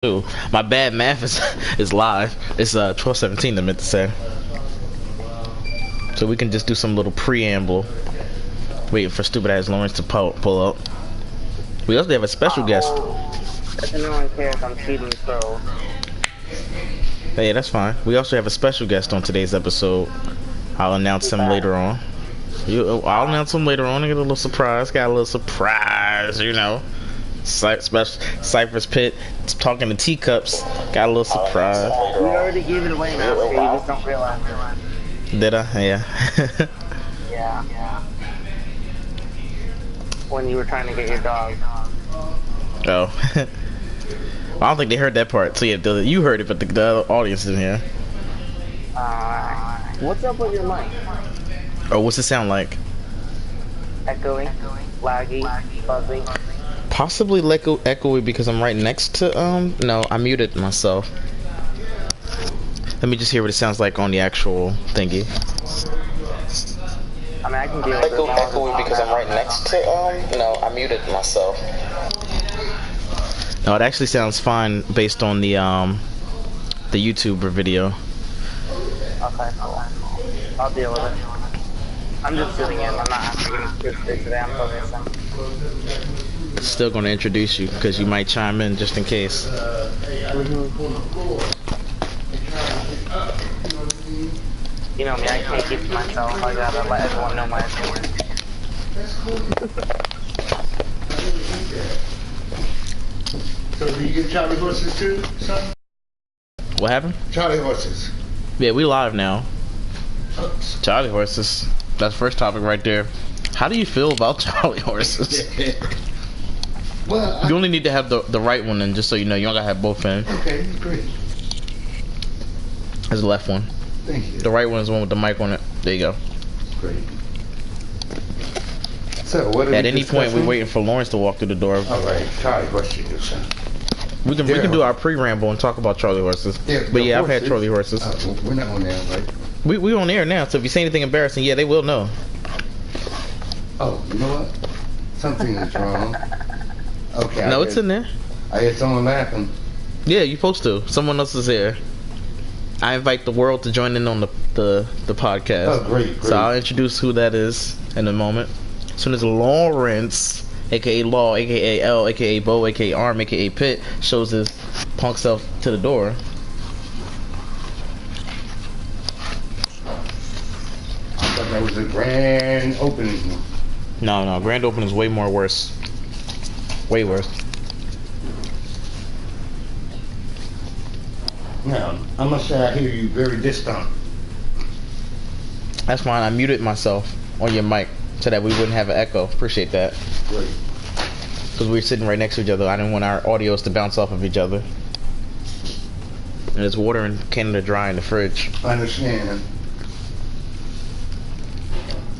Ooh, my bad math is live. It's 12:17. I meant to say. So we can just do some little preamble, waiting for stupid ass Lawrence to pull up. We also have a special guest. If anyone cares, I'm cheating, so. Hey, that's fine. We also have a special guest on today's episode. I'll announce him later on. I'll announce him later on. I get a little surprise. Got a little surprise, you know. Cypher's Pit talking to Teacups. Got a little surprise. We already gave it away now, so you just don't realize it. Did I? Yeah. Yeah. When you were trying to get your dog. Oh. I don't think they heard that part. So yeah, you heard it, but the other audience didn't hear. What's up with your mic? Oh, what's it sound like? Echoing, laggy, fuzzy. Possibly echoey because I'm right next to no, I muted myself. Let me just hear what it sounds like on the actual thingy. I mean, I can do it. Echoey because I'm right next to no, I muted myself. No, it actually sounds fine based on the YouTuber video. Okay, cool. I'll deal with it. I'm just sitting in. I'm not actually going to speak today. I'm focusing. Still going to introduce you because you might chime in just in case. You know me, I can't keep to myself. I gotta let everyone know my opinion. So do you get Charlie horses too, son? What happened? Charlie horses. Yeah, we live now. Charlie horses. That's the first topic right there. How do you feel about Charlie horses? Well, you only need to have the right one, and just so you know, you don't gotta have both in. Okay, great. There's the left one. Thank you. The right one is the one with the mic on it. There you go. Great. So, what are At we any point, discussing? we're waiting for Lawrence to walk through the door. All right, Charlie horses, son. We can do our pre-ramble and talk about Charlie horses. But yeah, I've had Charlie horses. We're not on there, right? We on air now, so if you say anything embarrassing, yeah, they will know. Oh, you know what? Something is wrong. Okay. No, it's in there. I hear someone laughing. Yeah, you're supposed to. Someone else is here. I invite the world to join in on the podcast. Oh, great. So I'll introduce who that is in a moment. As soon as Lawrence, aka Law, aka L, aka Bo, aka Arm, aka Pit, shows his punk self to the door. I thought that was a grand opening. No, grand opening is way worse. Way worse. Now, I must say I hear you very distant. That's fine. I muted myself on your mic so that we wouldn't have an echo. Appreciate that. Great. Because we were sitting right next to each other. I didn't want our audios to bounce off of each other. And there's water in Canada Dry in the fridge. I understand.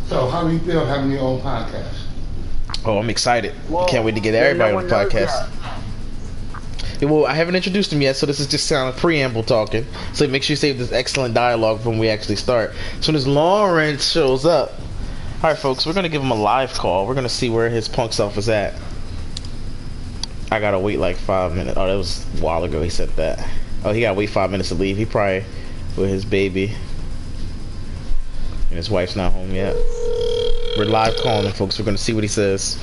So, how do you feel having your own podcast? Oh, I'm excited. Whoa. Can't wait to get everybody on the No one knows podcast. Yeah, well, I haven't introduced him yet, so this is just sound preamble talking. So make sure you save this excellent dialogue when we actually start. As soon as Lawrence shows up. Alright, folks, we're going to give him a live call. We're going to see where his punk self is at. I got to wait like 5 minutes. Oh, that was a while ago he said that. Oh, he got to wait 5 minutes to leave. He probably with his baby. And his wife's not home yet. We're live calling him, folks. We're going to see what he says.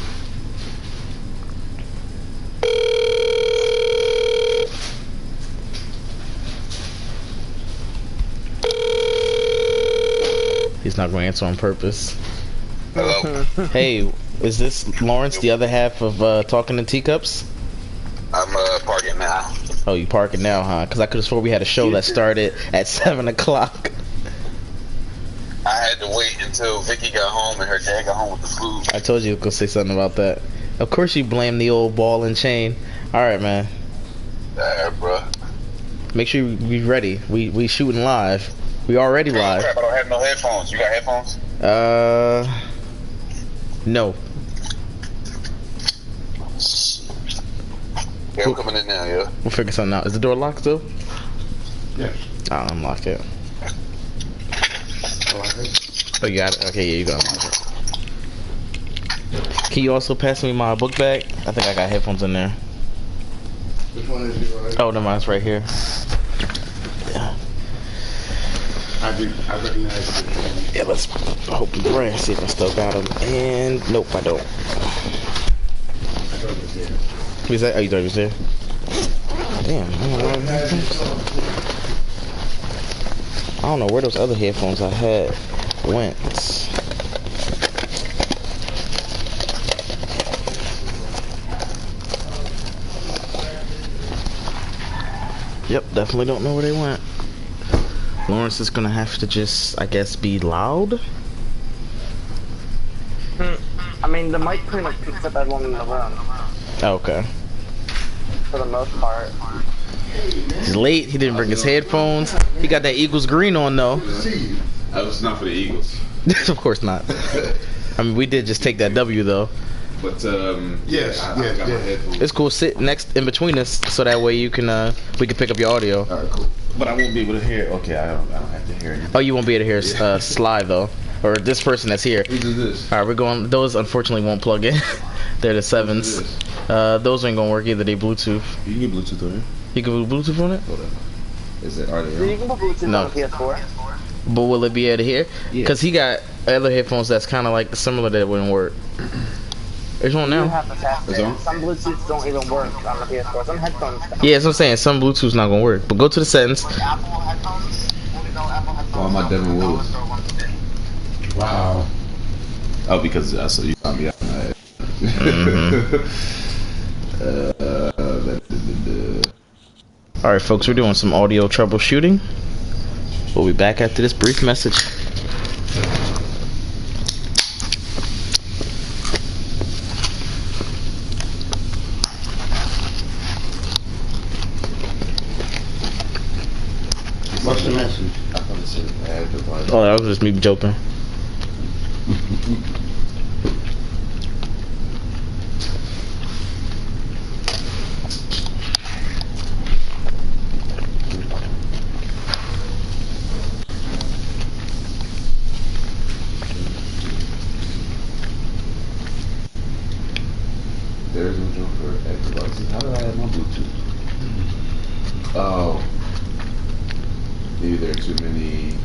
He's not going to answer on purpose. Hello. Hey, is this Lawrence, the other half of Talking to Teacups? I'm parking now. Oh, you parking now, huh? Because I could have swore we had a show that started at 7 o'clock. I had to wait until Vicky got home and her dad got home with the food. I told you to go say something about that. Of course you blame the old ball and chain. Alright, man. Bruh. Make sure you be ready. We shooting live. We already Oh, live. crap, I don't have no headphones. You got headphones? No. Yeah, I'm coming in now, yeah. We'll figure something out. Is the door locked still? Yes. I'll unlock it. Oh, you got it? Okay, yeah, you got it. Can you also pass me my book bag? I think I got headphones in there. Which one is yours? Oh, no, mine's right here. Yeah. I recognize it. Yeah, let's hope and pray. See if I still got them. And nope, I don't. I thought it was there. Who's that? Oh, you thought it was there? Damn. I don't know where those other headphones I had went. Yep, definitely don't know where they went. Lawrence is gonna have to just, I guess, be loud. I mean, the mic pretty much picks up everyone in the room. Okay. For the most part. He's late. He didn't bring his headphones. He got that Eagles green on though. That was not for the Eagles. Of course not. I mean, we did just take that W though. But Yes. It's cool. Sit next in between us so that way you can we can pick up your audio. Alright, cool. But I won't be able to hear. Okay, I don't have to hear anything. Oh, you won't be able to hear Sly though, or this person that's here. Who's this? All right, we're going. Those unfortunately won't plug in. They're the 7s. Those ain't gonna work either. They Bluetooth. You can get Bluetooth on here. You can put Bluetooth on it. Hold on. Is it? Are they So you can put Bluetooth No. on the PS4. But will it be able to hear? Yeah. Cause he got other headphones that's kind of like similar that wouldn't work. It's on You now. have to test It's it. on? Some Bluetooths don't even work on the PS4. Some headphones don't. Yeah, that's what I'm saying. Some Bluetooth's not gonna work. But go to the settings. Apple headphones, Oh, my Devin Willis. Wow. Oh, because I saw you got me out my head. All right, folks, we're doing some audio troubleshooting. We'll be back after this brief message. What's the message? I thought it said add device. Oh, that was just me joking. There's no joke for add devices. How did I add my Bluetooth? Oh. Maybe there are too many.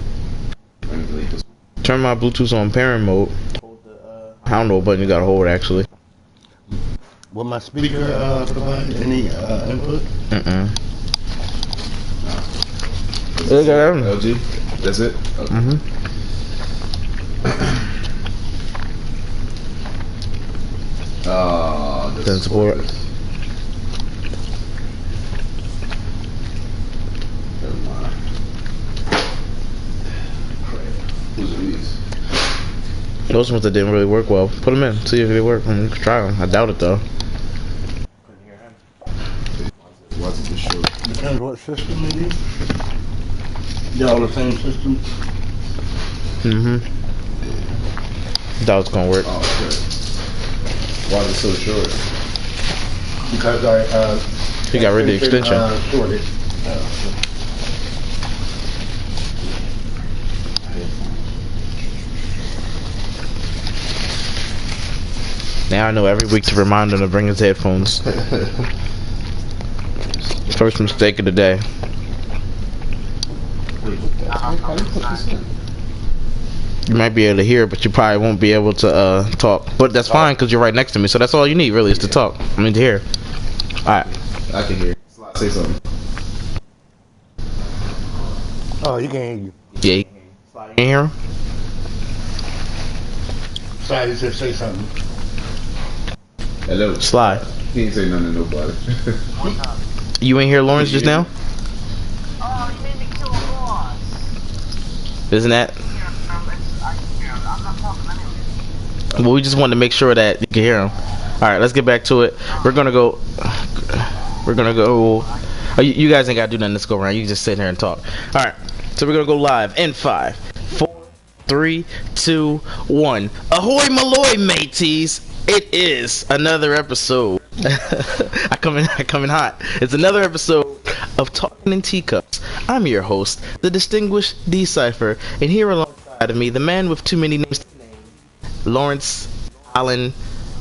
Let me delete this. Turn my Bluetooth on pairing mode. Hold the pound roll button. You gotta hold it actually. Will my speaker provide any input? Look at that. LG? That's it? Okay. Doesn't Doesn't support. Never mind. Who's these? Those ones that didn't really work well. Put them in. See if they work. We can try them. I doubt it though. Why is it this short? Depends what system it is. They're all the same system. Doubt it's gonna work. Oh, okay. Why is it so short? Because You got rid of the extension. Shorted. Now I know every week to remind him to bring his headphones. First mistake of the day. Wait, what the heck? How do you put this in? You might be able to hear, but you probably won't be able to talk. But that's fine because you're right next to me, so that's all you need really is to talk. I mean to hear. All right. I can hear. Say something. Oh, you can hear you. Yeah. You can hear him? Sorry, you just say something. Hello. Slide. He ain't say nothing to nobody. You ain't hear Lawrence just now? Oh, you made me kill a boss. Isn't that? I'm not talking anyway. Well, we just wanted to make sure that you can hear him. All right, let's get back to it. We're gonna go. Oh, you guys ain't gotta do nothing. Let's go around. You can just sit here and talk. All right, so we're gonna go live in 5, 4, 3, 2, 1. Ahoy, Malloy, mateys! It is another episode. I come in hot. It's another episode of Talking in Teacups. I'm your host, the distinguished D Cypher, and here alongside of me, the man with too many names to name, Lawrence Allen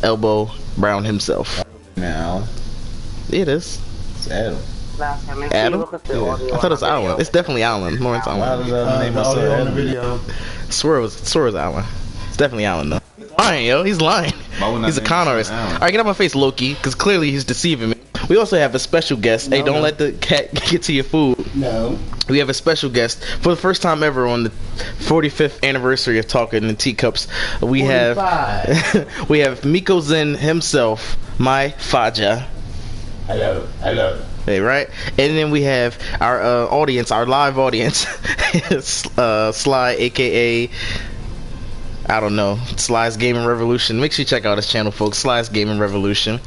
Elbow Brown himself. Now. It is. Adam. Adam? Look at the Yeah. audio I thought it was on the video. Alan. It's definitely Alan. Lawrence Why Allen. does that name The myself audio on the Adam? video. Swear it was Alan. It's definitely Alan though. He's lying, yo. He's lying. Why wouldn't I He's a name con myself artist. Alan? Alright, get out my face, Loki, because clearly he's deceiving me. We also have a special guest. Hey, don't let the cat get to your food. No. We have a special guest for the first time ever on the 45th anniversary of Talking in Teacups. We have 45. we have Miko Zen himself, my Faja. Hello. Hello. Hey, right? And then we have our audience, our live audience, Sly, aka I don't know, Sly's Gaming Revolution. Make sure you check out his channel, folks. Sly's Gaming Revolution.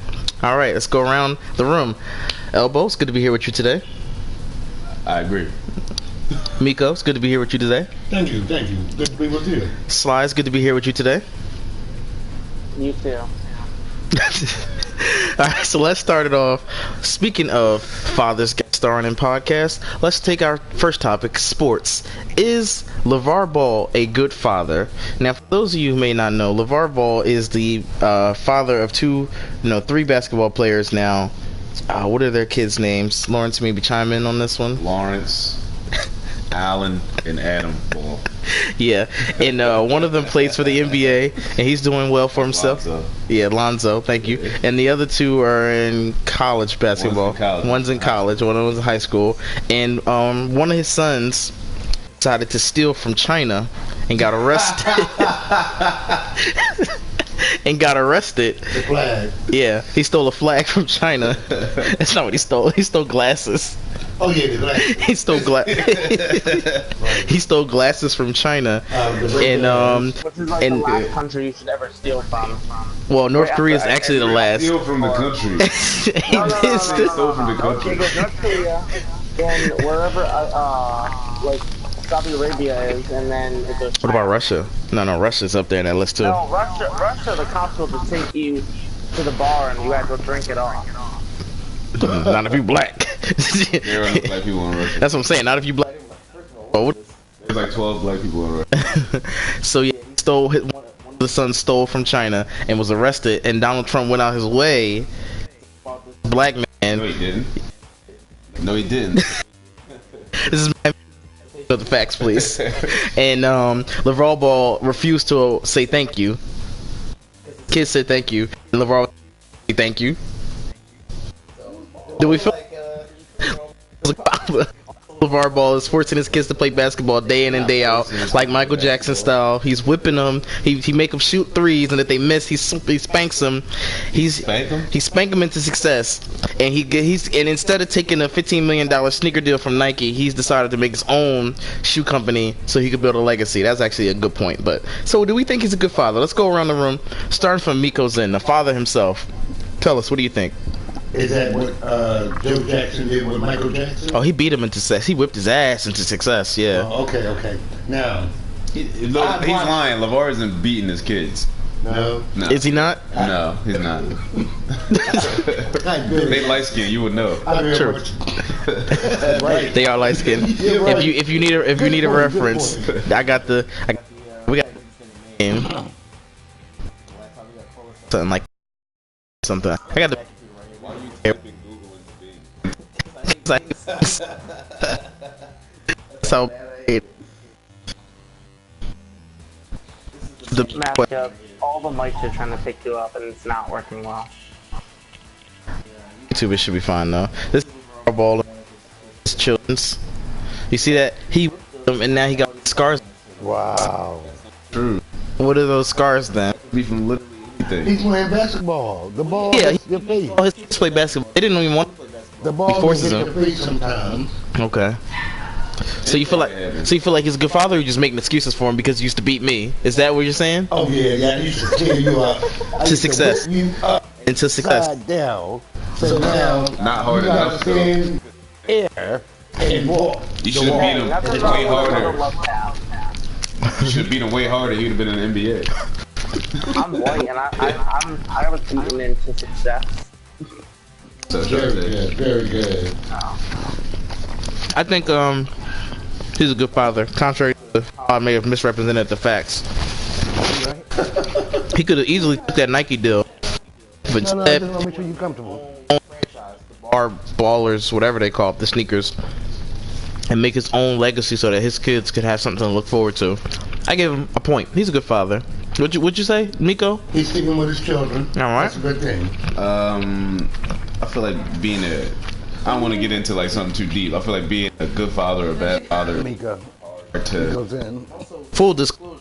All right, let's go around the room. Elbow, it's good to be here with you today. I agree. Miko, it's good to be here with you today. Thank you. Thank you. Good to be with you. Sly, it's good to be here with you today. You too. Alright, so let's start it off. Speaking of fathers guest starring in podcasts, let's take our first topic, sports. Is LeVar Ball a good father? Now, for those of you who may not know, LeVar Ball is the father of three basketball players now. What are their kids' names? Lawrence, maybe chime in on this one. Lawrence, Allen, and Adam Ball. Yeah, and one of them plays for the NBA, and he's doing well for himself. Lonzo. Yeah, Lonzo, thank you. And the other two are in college basketball. One's in college, one of them's in high school. And one of his sons decided to steal from China and got arrested. The flag. Yeah, he stole a flag from China. That's not what he stole. He stole glasses. Oh yeah, the flag. He stole he stole glasses from China, and Which is like the last country you should ever steal from. well, North Korea is actually the last. Steal from the country. He did steal- Stole from the country. Okay, but North Korea and wherever like Saudi Arabia is, and then it goes. What about Russia? No, Russia's up there in that list too. No, Russia, the cops will just take you to the bar and you have to drink it all. Not if you black. There are no black people in Russia. That's what I'm saying. Not if you black. Oh, what- There's like 12 black people in Russia. So yeah, he stole one of the sons stole from China and was arrested, and Donald Trump went out his way. Black No, man. he didn't. No, he didn't. This is the facts, please. And LeVar Ball refused to say thank you. Kids said thank you, and LeVar said thank you. Do we feel like LeVar Ball is forcing his kids to play basketball day in and day out, like Michael Jackson style? He's whipping them. He make them shoot threes, and if they miss, he spanks them. He spank them into success. And and instead of taking a $15 million sneaker deal from Nike, he's decided to make his own shoe company so he could build a legacy. That's actually a good point. But so, do we think he's a good father? Let's go around the room, starting from Miko Zen, the father himself. Tell us, what do you think? Is that what Joe Jackson did with Michael Jackson? Oh, he beat him into success. He whipped his ass into success. Yeah. Oh, okay. Now, He's lying. LeVar isn't beating his kids. no. No. Is he not? No, he's not. They light skin, you would know. True. Right. They are light skinned. You're right. If you need a reference, we got something like something. I got the. So Matchup. All the mics are trying to pick you up, and it's not working well. YouTube, it should be fine though. This is ball. His children's. You see that he and now he got scars. Wow. True. What are those scars then? Be from literally anything. He's playing basketball. The ball Yeah, hits your face. Oh, his kids play basketball. They didn't even want. The ball forces hits him. your face sometimes. Okay. So you feel like he's a good father, or you just making excuses for him because he used to beat me? Is that what you're saying? Oh yeah, I used to tear you up. I To used success. whip you up, Into success. side down. So now Not hard you enough, gotta stand air and walk. You should have beat him That's way what harder. love now. You should have beat him way harder. He'd have been in the NBA. I'm white, and I was beaten into success. So Very good, very good. I think he's a good father. Contrary to how I may have misrepresented the facts. He could have easily took that Nike deal, but No, I instead just want to make sure you're comfortable. bar ballers, whatever they call it, the sneakers, and make his own legacy so that his kids could have something to look forward to. I give him a point. He's a good father. What'd you say, Miko? He's sleeping with his children. All right. That's a good thing. I feel like being a. I don't want to get into like something too deep. I feel like being a good father or a bad father. Mika To goes in. Full disclosure,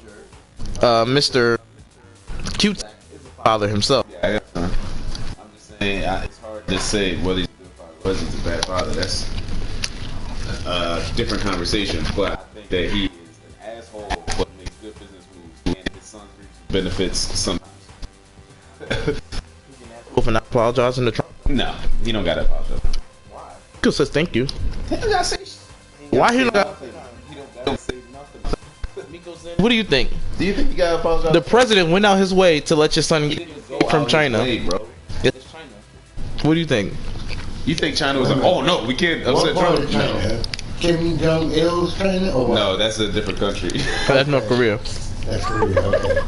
Mr. Cute is a father himself. Yeah, I got some. I'm just saying, it's hard to say whether he's a good father or whether he's a bad father. That's a different conversation. But I think that he is an asshole, but makes good business moves, and his son reaps benefits sometimes. For not apologizing to Trump. No, he don't gotta apologize. Cause says thank you. He don't gotta say. Why he don't got? He don't say nothing. What do you think? Do you think you gotta apologize? The president went out his way to let your son get from China. Bro. It's China. What do you think? You think China was like, oh no, we can't upset What part Trump? of China? Kim Jong-il's China or what? No, that's a different country. That's North Korea. That's Korea, okay.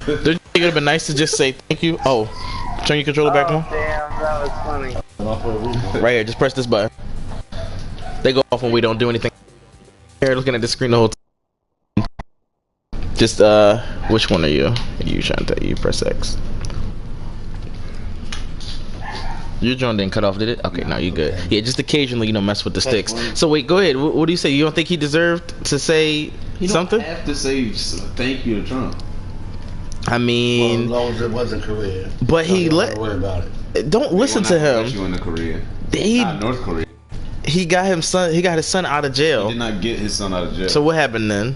Don't you think it would have been nice to just say thank you? Oh, turn your controller back on. Damn, that was funny. Right here, just press this button. They go off when we don't do anything. Here, looking at the screen the whole time. Just, which one are you? You trying to tell you press X. Your drone didn't cut off, did it? Okay, no, you good. Yeah, just occasionally, mess with the sticks. So wait, go ahead. What do you say? You don't think he deserved to say something? You don't have to say thank you to Trump. I mean, As long as it wasn't Korea. but he Don't let. worry about it. Don't listen to him. You into Korea. He North Korea. he got his son out of He jail. did not get his son out of jail. So what happened then?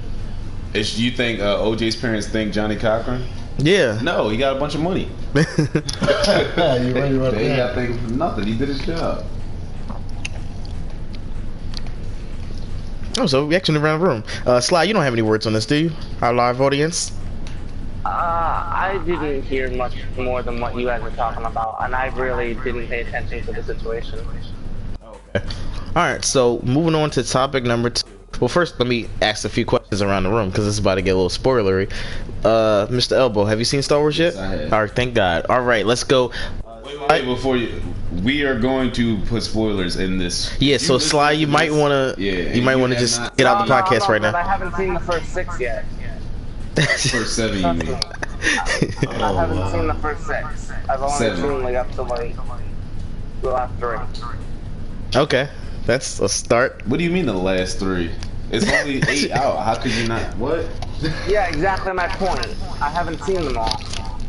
You think OJ's parents think Johnny Cochran? Yeah. No, he got a bunch of money. You ready about They that? got thinking for nothing. He did his job. Oh, so reaction around the room. Sly, you don't have any words on this, do you? Our live audience. I didn't hear much more than what you guys were talking about, and I really didn't pay attention to the situation. Okay. All right. So moving on to topic number 2. Well, first let me ask a few questions around the room because this is about to get a little spoilery. Mr. Elbow, have you seen Star Wars yet? Yes, I have. All right. Thank God. All right. Let's go. Wait, before you, we are going to put spoilers in this. Yeah. So Sly, you might want to. Yeah, You might want to have just not- get out the podcast right but now. I haven't seen the first 6 yet. First 7, you Trust me. mean? I haven't seen the first 6. I've only 7. seen like up to like the last 3. Okay. That's a start. What do you mean the last 3? It's only 8 out. How could you not? What? Yeah, exactly my point. I haven't seen them all.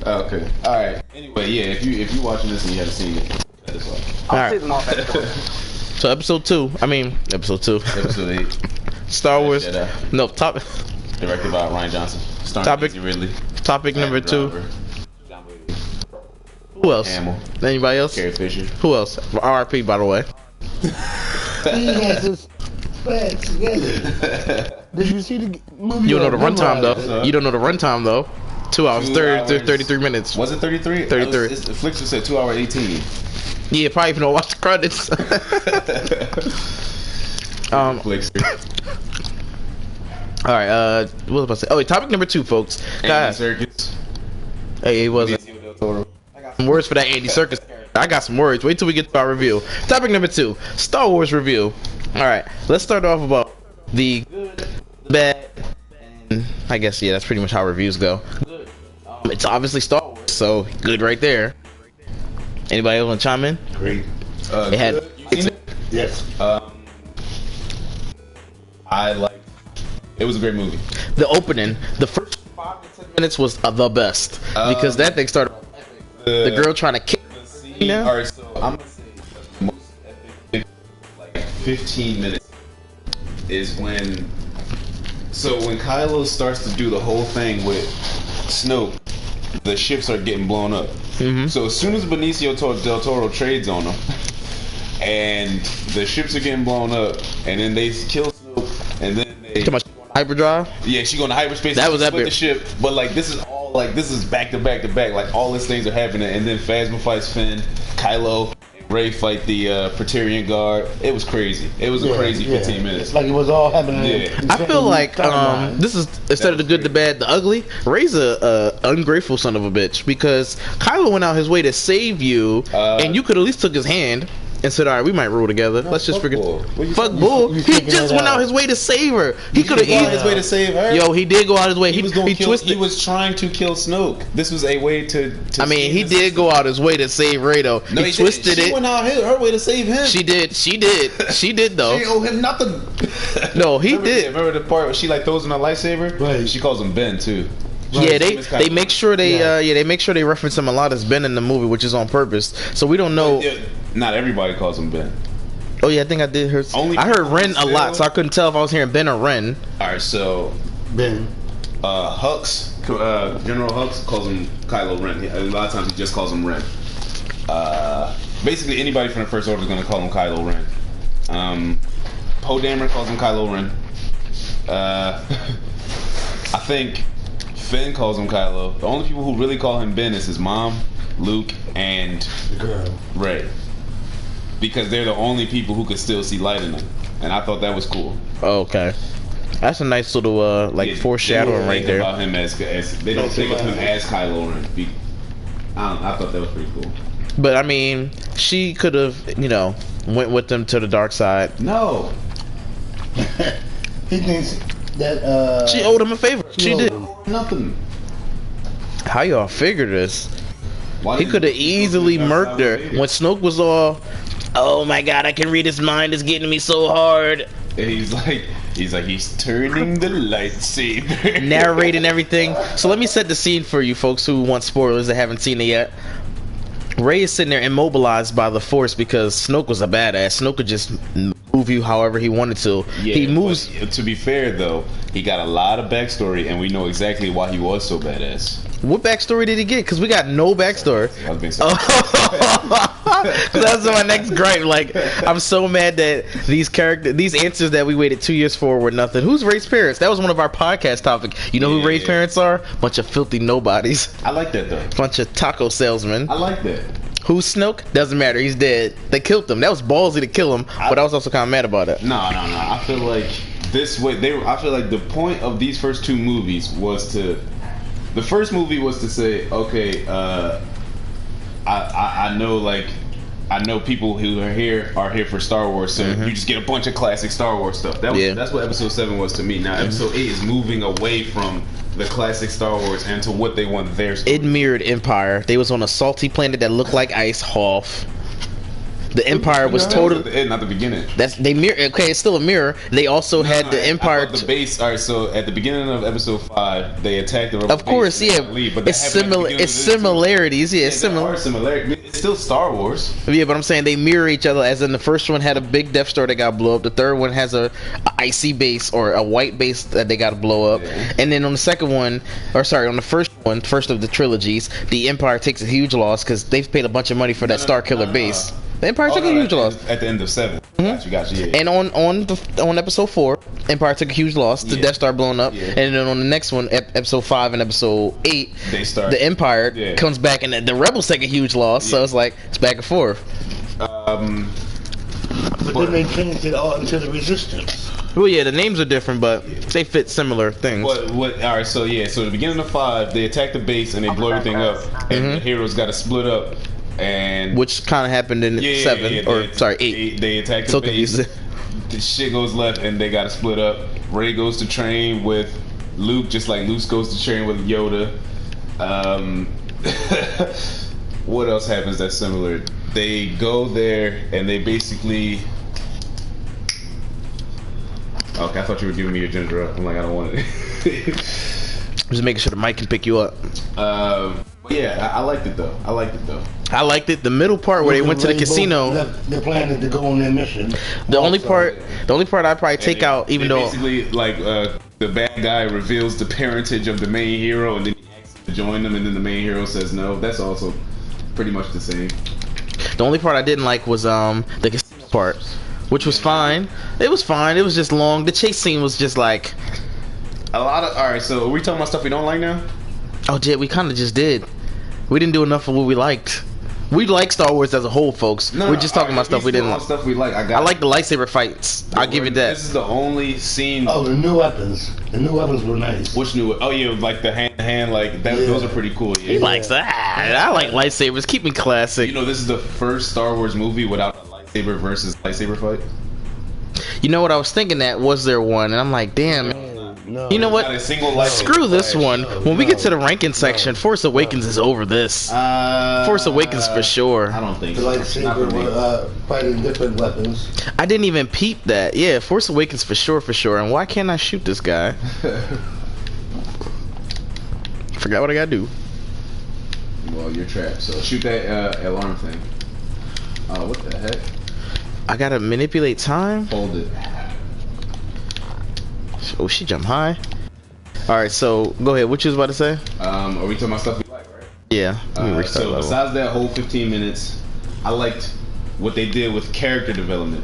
Oh, okay. All right. Anyway, yeah. If you watching this and you haven't seen it, that is why. I'll All right. see them all eventually. So episode 2. Episode 2. Episode 8, Star Wars. Jedi. No. directed by Ryan Johnson. Starring Topic- Daisy Ridley. Topic number Adam 2. Driver, John Boyega, Who else? Hamill, Anybody else? Carrie Fisher. Who else? RIP, by the way. He has his facts together. Did you see the movie? You don't know the runtime Memorize? though. You don't know the runtime though. 2 hours, 2 30, hours. 33 minutes. Was it 33? 33. The flick just said 2 hour 18. Yeah, probably even don't watch the credits. Flicks. All right. What was I about to say? Oh, wait, topic number 2, folks. Andy Guys, Serkis. hey, it wasn't. Benicio del Toro. Some words for that Andy Serkis character. I got some words. Wait till we get to our review. Topic number 2, Star Wars review. All right, let's start off about the good, the bad, and I guess that's pretty much how reviews go. It's obviously Star Wars, so good right there. Anybody else want to chime in? Great. It had. Good. You seen it? Yes. I like. It was a great movie. The opening, the first 5 to 10 minutes was the best because that thing started. The girl trying to kick. scene. know? All right, so I'm gonna say the most epic, like 15 minutes, is when. So when Kylo starts to do the whole thing with Snoke, the ships are getting blown up. Mm-hmm. So as soon as Benicio del Toro trades on them, and the ships are getting blown up, and then they kill Snoke, and then they. Too much hyperdrive. Yeah, she going to hyperspace. That was split epic. the ship, but like this is all like this is back to back to back. Like all these things are happening, and then Phasma fights Finn, Kylo, and Ray fight the Praetorian Guard. It was crazy. It was a crazy 15 minutes. It's like it was all happening. Yeah. I feel like this is instead of the good, the bad, the ugly. Ray's a ungrateful son of a bitch because Kylo went out his way to save you, and you could at least took his hand and said, "All right, we might rule together. Let's just forget." Fuck Bull. He just went out his way to save her. He could have gone his way to save her. Yo, he did go out his way. He was going to kill. He was trying to kill Snoke. This was a way to I mean, he did go out his way to save Ray though. No, he twisted it. She went out her way to save him. She did though. She owe him nothing. No, he did. Remember the part where she like throws in her lightsaber? Right. She calls him Ben too. Yeah, they make sure they make sure they reference him a lot as Ben in the movie, which is on purpose. So we don't know. Not everybody calls him Ben. Oh yeah, I think I did hear. I heard Ren a lot, so I couldn't tell if I was hearing Ben or Ren. All right, so Ben. Hux, General Hux calls him Kylo Ren. A lot of times he just calls him Ren. Basically, anybody from the First Order is going to call him Kylo Ren. Poe Dameron calls him Kylo Ren. I think Finn calls him Kylo. The only people who really call him Ben is his mom, Luke, and The girl. Rey. Because they're the only people who could still see light in them. And I thought that was cool. Oh, okay. That's a nice little foreshadowing right there. About him as they don't think of him as Kylo Ren. I thought that was pretty cool. But I mean, she could have, went with them to the dark side. No. He thinks that she owed him a favor. She did. Nothing. How y'all figure this? He could have easily murked her when Snoke was all, "Oh my god, I can read his mind. It's getting me so hard." And he's turning the lightsaber, narrating everything. So let me set the scene for you folks who want spoilers that haven't seen it yet. Rey is sitting there immobilized by the Force because Snoke was a badass. Snoke could just move you however he wanted to. Yeah, he moves. To be fair though, he got a lot of backstory, and we know exactly why he was so badass. What backstory did he get? Because we got no backstory. I was being That's my next gripe. Like, I'm so mad that these answers that we waited 2 years for were nothing. Who's Rey's parents? That was one of our podcast topics. You know who Rey's parents are? Bunch of filthy nobodies. I like that though. Bunch of taco salesmen. I like that. Who's Snoke? Doesn't matter. He's dead. They killed him. That was ballsy to kill him, but I was also kind of mad about it. No. I feel like this way. I feel like the point of these first two movies was to. The first movie was to say, okay, I know people who are here for Star Wars, so you just get a bunch of classic Star Wars stuff. That's what Episode 7 was to me. Now Episode 8 is moving away from the classic Star Wars and to what they want their story. It mirrored Empire. They was on a salty planet that looked like ice. Hoth. The Empire was totally not the beginning. That's they mirror. Okay, it's still a mirror. They also had the Empire. The base. All right, so at the beginning of Episode 5, they attacked the Rebel Of course, base, yeah. but It's similar. It's similarities. Yeah, it's similar. It's still Star Wars. Yeah, but I'm saying they mirror each other. As in, the first one had a big Death Star that got blown up. The third one has a icy base or a white base that they got to blow up. Yeah. And then on the second one, on the first one, first of the trilogies, the Empire takes a huge loss because they've paid a bunch of money for that Star Killer base. The Empire took a huge loss at the end of 7. Gotcha, yeah. And on Episode 4, Empire took a huge loss. The Death Star blown up, and then on the next one, Episode 5 and Episode 8, the Empire comes back, and the Rebels take a huge loss. So it's like it's back and forth. But then they changed it all into the Resistance. Well, yeah, the names are different, but they fit similar things. All right, so at the beginning of 5, they attack the base and they blow everything up, and the heroes got to split up. And which kind of happened in 7 8. They attack the base. The shit goes left, and they got to split up. Rey goes to train with Luke, just like Luke goes to train with Yoda. What else happens that's similar? They go there, and they basically. Okay, I thought you were giving me your ginger up. I'm like, I don't want it. Just making sure the mic can pick you up. Yeah, I liked it though. I liked it. The middle part where they went to the casino. They're planning to go on their mission. The only part I probably take out, even though basically the bad guy reveals the parentage of the main hero, and then he asks him to join them, and then the main hero says no. That's also pretty much the same. The only part I didn't like was the casino part, which was fine. It was fine. It was just long. The chase scene was just like a lot of. All right, so are we talking about stuff we don't like now? Oh, we kind of just did. We didn't do enough of what we liked. We like Star Wars as a whole, folks. We're just talking about stuff we didn't like. Stuff we like. I like the lightsaber fights. I'll give you that. This is the only scene. Oh, the new weapons. The new weapons were nice. Which new? Oh yeah, like the hand to hand, like that. Yeah. Those are pretty cool. Yeah. He likes that. I like lightsabers. Keep me classic. You know, this is the first Star Wars movie without a lightsaber versus lightsaber fight. You know what I was thinking? That was there one, and I'm like, damn. No. You know what? Not a single lightsaber Screw this flash. one. When we get to the ranking section, Force Awakens is over this. Force Awakens for sure. I don't think The so. Not for lightsaber me. were fighting different weapons. I didn't even peep that. Yeah, Force Awakens for sure, for sure. And why can't I shoot this guy? Forgot what I gotta do. Well, you're trapped. So shoot that alarm thing. Oh, what the heck? I gotta manipulate time. Hold it. Oh, she jumped high. All right, so go ahead. What you was about to say? Are we talking about stuff we like, right? Yeah. Let me restart So level. besides that whole 15 minutes, I liked what they did with character development.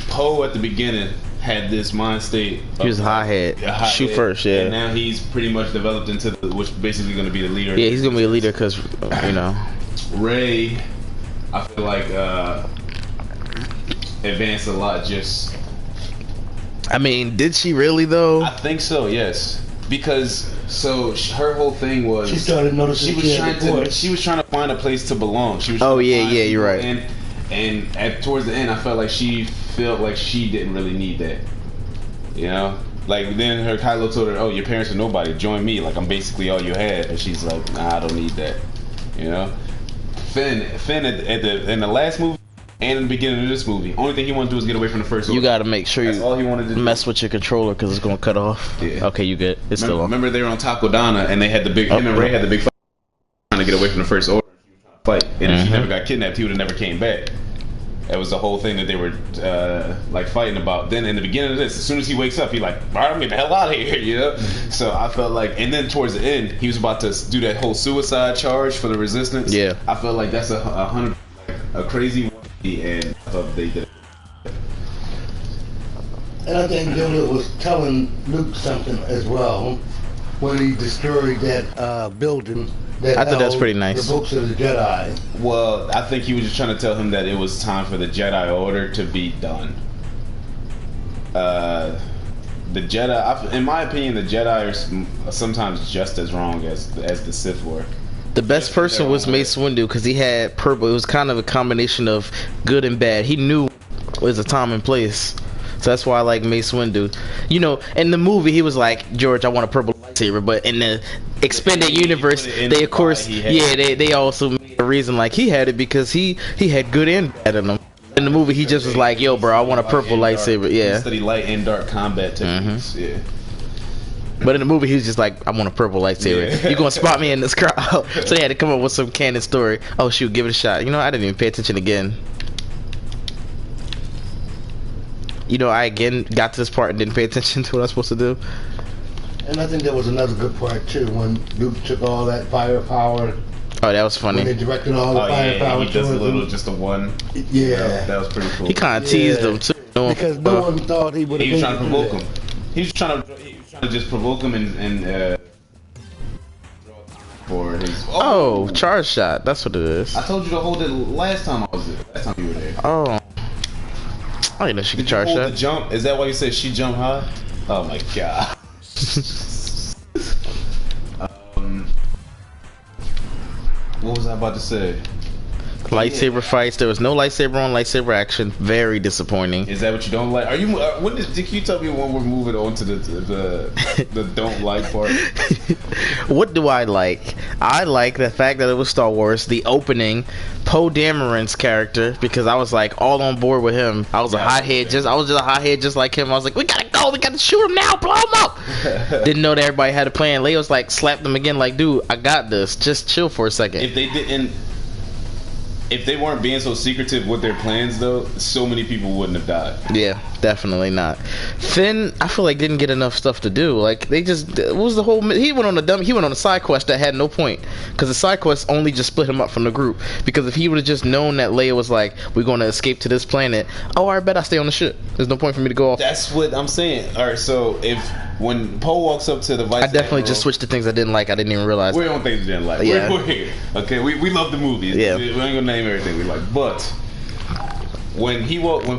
Poe at the beginning had this mind state. He was a hothead. Shoot first, yeah. And now he's pretty much developed into which basically going to be the leader. Yeah, he's gonna be a leader because you know. Rey, I feel like advanced a lot. Just I mean, did she really though? I think so. Yes, because her whole thing was She started noticing she was trying to find a place to belong. She was Oh, trying to yeah, find yeah, you're people, right. And towards the end, I felt like she didn't really need that. You know, like then her Kylo told her, "Oh, your parents are nobody. Join me. Like I'm basically all you had." And she's like, "Nah, I don't need that." You know, Finn in the last movie and in the beginning of this movie, only thing he wanted to do was get away from the first. You order. gotta make sure That's all he wanted to do. mess with your controller because it's gonna cut off. Yeah. Okay, you good. It's still on. Remember they were on Takodana and they had the big. Him and Ray had the big fight trying to get away from the first order. She was trying to fight, and if she never got kidnapped, he would have never came back. That was the whole thing that they were like fighting about. Then in the beginning of this, as soon as he wakes up, he like, all right, I'm getting the hell out of here, you know. So I felt like, and then towards the end, he was about to do that whole suicide charge for the resistance. Yeah. I felt like that's a crazy one, and I thought they did. And I think Yoda was telling Luke something as well when he destroyed that building. That I thought that was held pretty nice. The books of the Jedi. Well, I think he was just trying to tell him that it was time for the Jedi Order to be done. The Jedi, in my opinion, the Jedi are sometimes just as wrong as the Sith were. The best person was Mace Windu because he had purple. It was kind of a combination of good and bad. He knew it was a time and place. So that's why I like Mace Windu. You know, in the movie, he was like, George, I want a purple lightsaber. But in the expanded universe, they, of course, they also made a reason like he had it because he had good and bad in him. In the movie, he just was like, yo, bro, I want a purple lightsaber. Yeah. He studied light and dark combat techniques. Yeah. But in the movie, he was just like, I want a purple lightsaber. Yeah. You're going to spot me in this crowd. So they had to come up with some canon story. Oh, shoot, give it a shot. You know, I didn't even pay attention again. You know, I again got to this part and didn't pay attention to what I was supposed to do. And I think there was another good part too when Luke took all that firepower. Oh, that was When they funny. directed all the firepower he does a towards little, him. just a one. Yeah. That was pretty cool. He kind of teased them too. Because no one thought he would have He was been trying to provoke him. He was trying to just provoke him and for his. Oh, charge shot. That's what it is. I told you to hold it last time I was there. Last time you were there. Oh. I didn't know she could charge Hold the shot. jump. Is that why you said she jumped high? Oh my god. What was I about to say? Lightsaber fights. There was no lightsaber on lightsaber action. Very disappointing. Is that what you don't like? Are you? When did you tell me when we're moving on to the don't like part? What do I like? I like the fact that it was Star Wars. The opening, Poe Dameron's character, because I was like all on board with him. I was a hothead, just a hothead just like him. I was like, we gotta go, we gotta shoot him now, blow him up. Didn't know that everybody had a plan. Leia was like, slapped him again, like, dude, I got this. Just chill for a second. If they weren't being so secretive with their plans, though, so many people wouldn't have died. Yeah, definitely not. Finn, I feel like didn't get enough stuff to do. Like they just, what was the whole? He went on a side quest that had no point because the side quest only just split him up from the group. Because if he would have just known that Leia was like, we're going to escape to this planet. Oh, I bet I stay on the ship. There's no point for me to go off. That's what I'm saying. All right, so if when Poe walks up to the vice, I definitely just switched to things I didn't like. I didn't even realize. We're on things we didn't like. Yeah. We're here. Okay, we love the movie. Yeah. We ain't gonna name everything we like, but when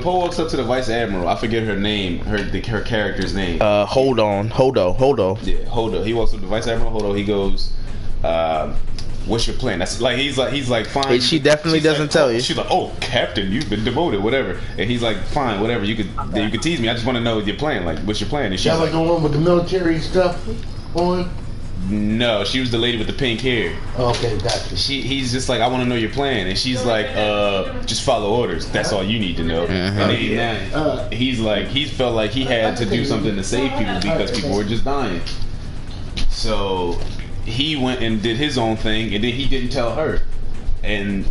Poe walks up to the vice admiral, I forget her name, her character's name. Hodo. Yeah, Hodo. He walks up to the vice admiral Hodo. He goes, "What's your plan?" That's like he's like fine. Hey, she definitely doesn't tell you. She's like, "Oh, Captain, you've been demoted, whatever." And he's like, "Fine, whatever. You could tease me. I just want to know your plan. Like, what's your plan?" And she's That was like, the one with the military stuff on? "No, she was the lady with the pink hair." Okay, gotcha. He's just like, "I want to know your plan," and she's like, "Just follow orders. That's all you need to know." And then he felt like he had to do something to save people because people were just dying. So he went and did his own thing, and then he didn't tell her, and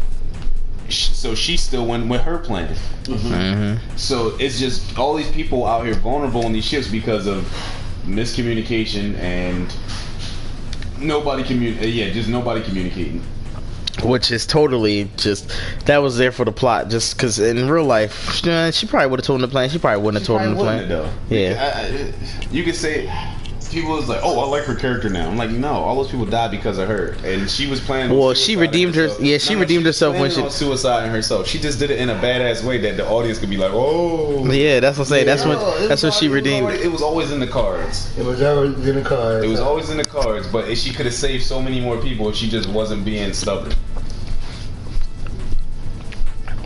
so she still went with her plan. So it's just all these people out here vulnerable on these ships because of miscommunication and nobody communicating. Which is totally just that was there for the plot. Just because in real life, she probably would have told him the plan. She probably wouldn't have told him the plan. Though. Yeah, you could say. People was like, "Oh, I like her character now." I'm like, no, all those people died because of her, and she was planning. Well, she redeemed her. Yeah, she redeemed herself when she suicide herself. She just did it in a badass way that the audience could be like, "Oh." Yeah, that's what I'm saying. That's when she redeemed. It was always in the cards. It was always in the cards. It was always in the cards, but she could have saved so many more people if she just wasn't being stubborn.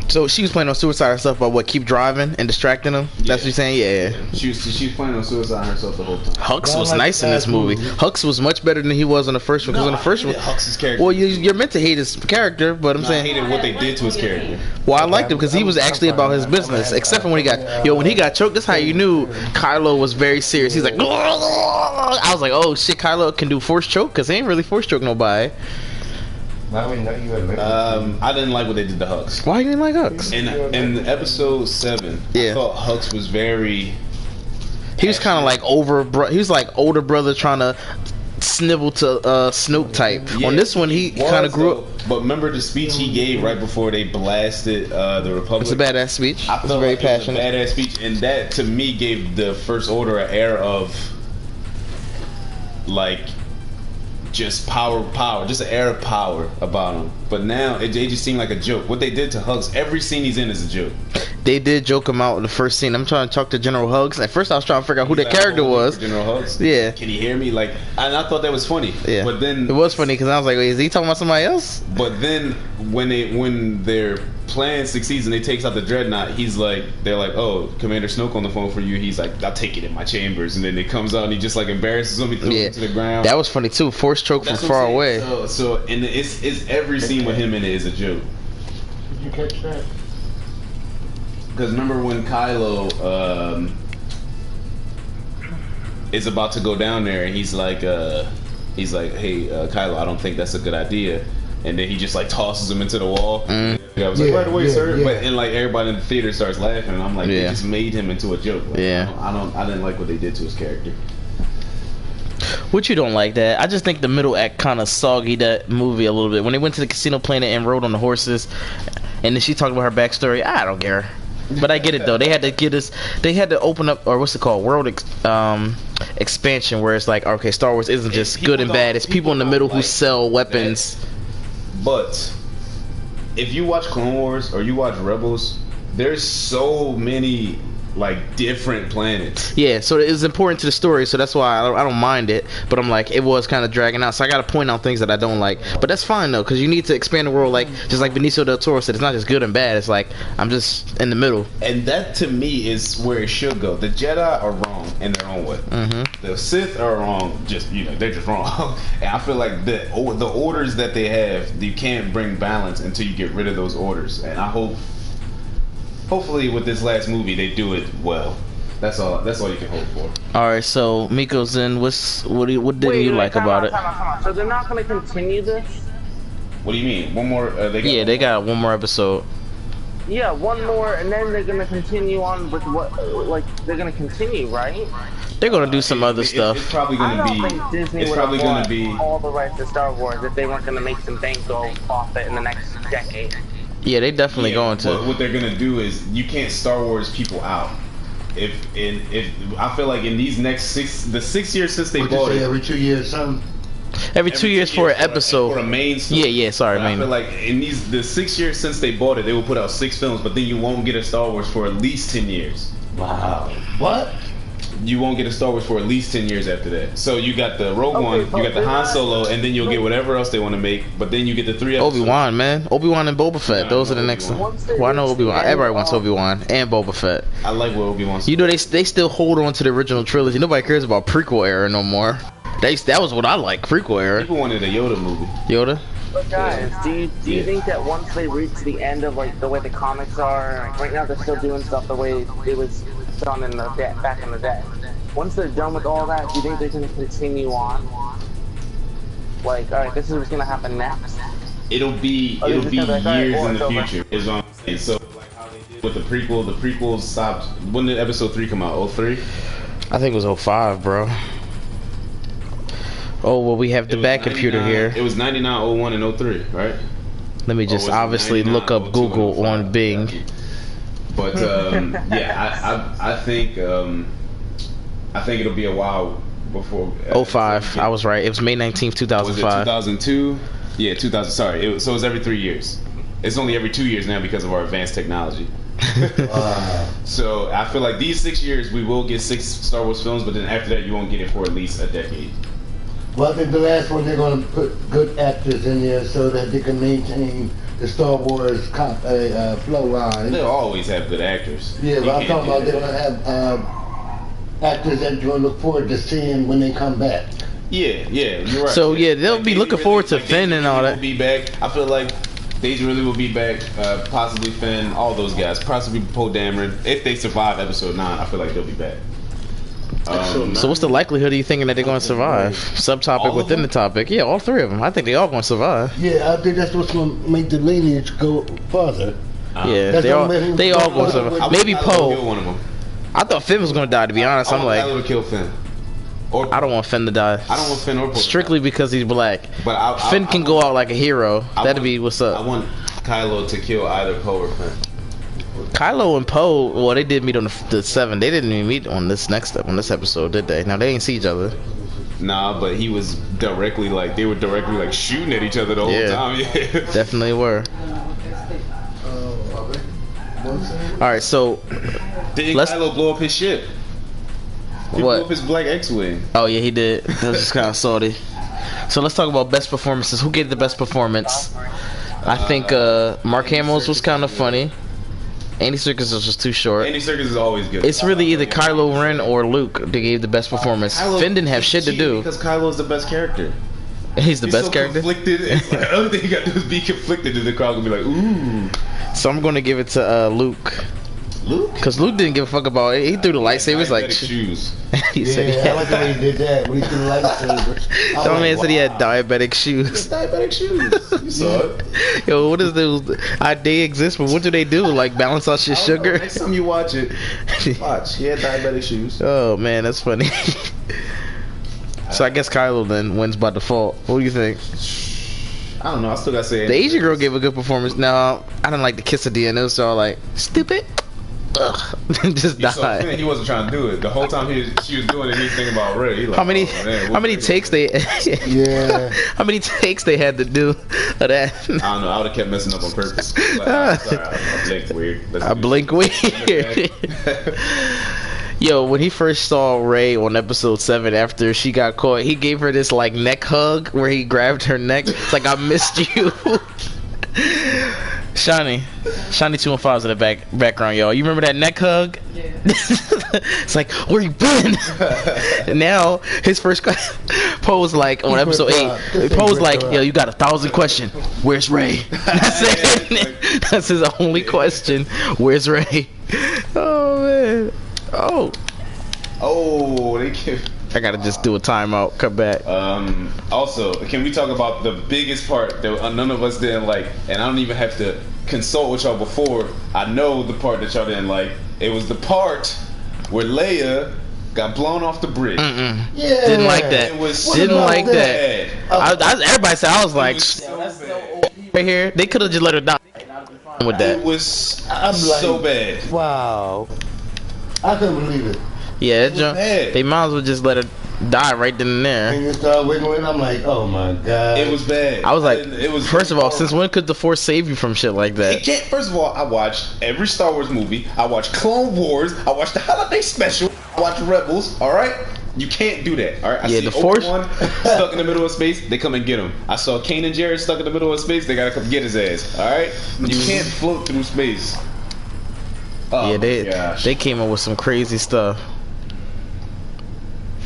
So she was planning on suicide herself, but what? Keep driving and distracting them. That's what you're saying. Yeah. She was planning on suicide herself the whole time. Hux was nice in this movie. Hux was much better than he was in the first one. Because in the first one, Hux's character. well, you're meant to hate his character, but I'm saying I hated what they did to his character. Well, I liked him because he was actually about his business. Except for when he got choked. That's how you knew Kylo was very serious. He's like, I was like, oh shit, Kylo can do force choke because he ain't really force choke nobody. I didn't like what they did to Hux. Why you didn't like Hux? In episode 7, I thought Hux was very. He was kind of like he was like older brother trying to snivel to Snoke type. Yeah, on this one, he kind of grew up. But remember the speech he gave right before they blasted the Republic? It's a badass speech. I felt very like passionate. It was a badass speech, and that to me gave the First Order an air of like. Just power, just an air of power about him. But now it just seemed like a joke. What they did to Hux, every scene he's in is a joke. They did joke him out in the first scene. I'm trying to talk to General Hugs. At first, I was trying to figure out who that character was. General Hugs. Yeah. Can he hear me? Like, and I thought that was funny. Yeah. But then it was funny because I was like, wait, is he talking about somebody else? But then when their plan succeeds and they takes out the dreadnought, they're like, oh, Commander Snoke on the phone for you. He's like, I'll take it in my chambers, and then it comes out and he just like embarrasses him. He throws him to the ground. That was funny too. Force choke from far away. So and it's every scene with him in it is a joke. Did you catch that? Because remember when Kylo is about to go down there and he's like, hey, Kylo, I don't think that's a good idea. And then he just like tosses him into the wall. I was like, right away, sir. Yeah. But and like everybody in the theater starts laughing, and I'm like, they just made him into a joke. Like, I didn't like what they did to his character. What you don't like that? I just think the middle act kind of soggy that movie a little bit. When they went to the casino planet and rode on the horses, and then she talked about her backstory. I don't care. But I get it though. They had to get us. They had to open up, or what's it called, world expansion, where it's like, okay, Star Wars isn't just good and bad. It's people in the middle who sell weapons. But if you watch Clone Wars or you watch Rebels, there's so many like different planets. Yeah, so it was important to the story, so that's why I don't mind it. But I'm like, it was kind of dragging out, so I got to point out things that I don't like. But that's fine though, because you need to expand the world, like just like Benicio del Toro said. It's not just good and bad. It's like I'm just in the middle. And that to me is where it should go. The Jedi are wrong in their own way. The Sith are wrong. Just they're just wrong. And I feel like the orders that they have, you can't bring balance until you get rid of those orders. And I hopefully with this last movie they do it well. That's all you can hope for. All right, so Miko's in. What did you like about it? So they're not going to continue this? What do you mean? One more? They got one more episode. Yeah, one more, and then they're going to continue on with what? Like they're going to continue, right? They're going to do some other stuff. It's probably going to be. I don't think Disney it's probably going to be all the rights to Star Wars if they weren't going to make some bank go off it in the next decade. Yeah, they definitely going to. What they're going to do is you can't Star Wars people out. if I feel like in these next 6 years since they What you bought say, it, every 2 years, something? Every 2 years for an episode. for a main story. Yeah, sorry, But I main. feel like in the 6 years since they bought it, they will put out 6 films, but then you won't get a Star Wars for at least 10 years. Wow. What? You won't get a Star Wars for at least 10 years after that. So you got the Rogue One, you got the Han Solo, and then you'll get whatever else they want to make. But then you get the 3 episodes. Obi-Wan, man. Obi-Wan and Boba Fett. Yeah, Those are the I know next Obi-Wan. ones. Well, I know Obi-Wan. Everybody wants Obi-Wan and Boba Fett. I like what Obi-Wan's. You know, they still hold on to the original trilogy. Nobody cares about prequel era no more. That was what I like, prequel era. People wanted a Yoda movie. Yoda? But guys, do you think that once they reach the end of like the way the comics are, like right now they're still doing stuff the way it was done in the back in the day. Once they're done with all that, do you think they're going to continue on? Like, all right, this is what's going to happen next. It'll be Oh, years this is gonna be- in the over. future. Is what I'm saying. So like how they did with the prequels stopped. When did episode 3 come out? 03? I think it was 05, bro. Oh, well, we have the back computer here. It was 99, 01, and 03, right? Let me just obviously look up Google on Bing. But yeah, I think it'll be a while before. 05, I was right. It was May 19th, Was it 2005. 2002? Yeah, 2000. Sorry, so it was every 3 years. It's only every 2 years now because of our advanced technology. So I feel like these 6 years we will get 6 Star Wars films, but then after that you won't get it for at least a decade. Well, I think the last one they're going to put good actors in there so that they can maintain the Star Wars flow line. They'll always have good actors. Yeah, You but I'm can't talking do about that. they're going to have actors that you're going to look forward to seeing when they come back. Yeah, you're right. So, yeah, they'll be Daisy looking forward to Finn Daisy and all Ridley that. Will be back. I feel like Daisy Ridley will be back. Possibly Finn. All those guys. Possibly Poe Dameron. If they survive episode 9, I feel like they'll be back. So what's the likelihood of you thinking that they're going to survive? Subtopic All of within them? the topic. Yeah, all 3 of them. I think they all going to survive. Yeah, I think that's what's going to make the lineage go farther. Yeah, That's they all what made they him- all going to I survive. want Maybe Kylo to kill Poe. one of them. I thought Finn was going to die. To be honest, I'm I want like, Kylo to kill Finn. Or I don't want Finn to die. I don't want Finn or Poe. Strictly because he's black. But Finn can go out like a hero. I That'd want- be what's I up. want Kylo to kill either Poe or Finn. Kylo and Poe, well, they did meet on the 7. They didn't even meet on this episode, did they? Now they ain't see each other. Nah, but he was directly like they were directly like shooting at each other the whole Yeah. time. Yeah. Definitely were. All right, so Didn't Let's- Kylo blow up his ship? He What? blew up his black X-wing. oh yeah, he did. That was just kind of salty. So let's talk about best performances. Who gave the best performance? I think Mark Hamill's was kind of funny. Andy Serkis was too short. Andy Serkis is always good. It's really either Kylo Ren or Luke that gave the best performance. Kylo- Finn didn't have shit to do. because Kylo is the best character. He's the He's best so character. Conflicted. It's like, the only thing you got to do is be conflicted, and the crowd gonna be like, "Ooh, So I'm gonna give it to Luke. Luke." Because Luke didn't give a fuck about it. He threw the lightsabers like Diabetic shoes. he said he Yeah, I had like the way he did that. When he threw the lightsabers. I That was man like, said he had wow. diabetic shoes. Diabetic shoes. You saw it. Yo, what is those? They exist, but what do they do? Like balance out your I don't know. sugar? Next time you watch it, watch. He had diabetic shoes. Oh man, that's funny. So I guess Kylo then wins by default. What do you think? I don't know. I still gotta say. The Asian girl gave a good performance. No, I didn't like the kiss at the end. It was all like stupid. Ugh. Just You saw died. Finn, he wasn't trying to do it. The whole time she was doing it, he was thinking about Ray. He like, How many? oh, man, How many what- takes they? Yeah. How many takes they had to do of that? I don't know. I would have kept messing up on purpose. Like, I'm sorry, I blinked weird. Let's I do blink weird. Yo, when he first saw Ray on episode 7 after she got caught, he gave her this like neck hug where he grabbed her neck. It's like, I missed you. Shiny 215's in the background, y'all. You remember that neck hug? Yeah. It's like, where you been? And now his first Poe's like on episode 8. Poe's like, yo, you got 1,000 questions. Where's Ray? That's it. That's his only question. Where's Ray? Oh man. Oh, they give. I gotta just do a timeout. Come back. Also, can we talk about the biggest part that none of us didn't like? And I don't even have to consult with y'all before. I know the part that y'all didn't like. It was the part where Leia got blown off the bridge. Mm-mm. Yeah. Didn't like that. It was Didn't so like that. bad. Everybody said, I was like, It was so bad. right here. They could have just let her die with It that. was I'm like, so bad. wow. I couldn't believe it. Yeah, bad. they might as well just let her die right then and there. And you start wiggling, I'm like, oh my god. It was bad. I was like, it was first of all, since when could the Force save you from shit like that? It can't. First of all, I watched every Star Wars movie. I watched Clone Wars. I watched the Holiday Special. I watched Rebels. All right, you can't do that. All right. I Yeah, see the Force Obi-Wan stuck in the middle of space. They come and get him. I saw Kanan Jarrus stuck in the middle of space. They gotta come get his ass. All right. You can't float through space. Oh, yeah, gosh. they came up with some crazy stuff.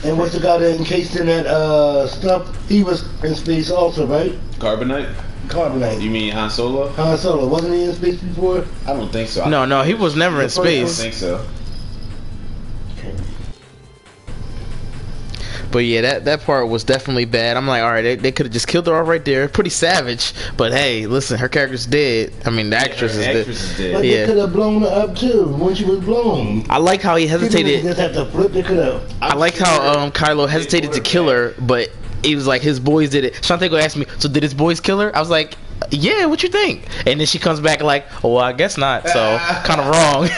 And what's the guy that encased in that stuff? He was in space also, right? Carbonite? Carbonite. You mean Han Solo? Han Solo, wasn't he in space before? I don't think so. No, he was never in I don't space. think so. But yeah, that part was definitely bad. I'm like, all right, they could have just killed her off right there. Pretty savage. But hey, listen, her character's dead. I mean, the actress is dead. But they Yeah. could have blown her up too when she was blown. I like how he They didn't hesitated. just have to flip. They could have. I like how Kylo hesitated to kill her, but he was like, his boys did it. Shantae asked me, so did his boys kill her? I was like, yeah, what you think? And then she comes back like, oh, well, I guess not. So kind of wrong.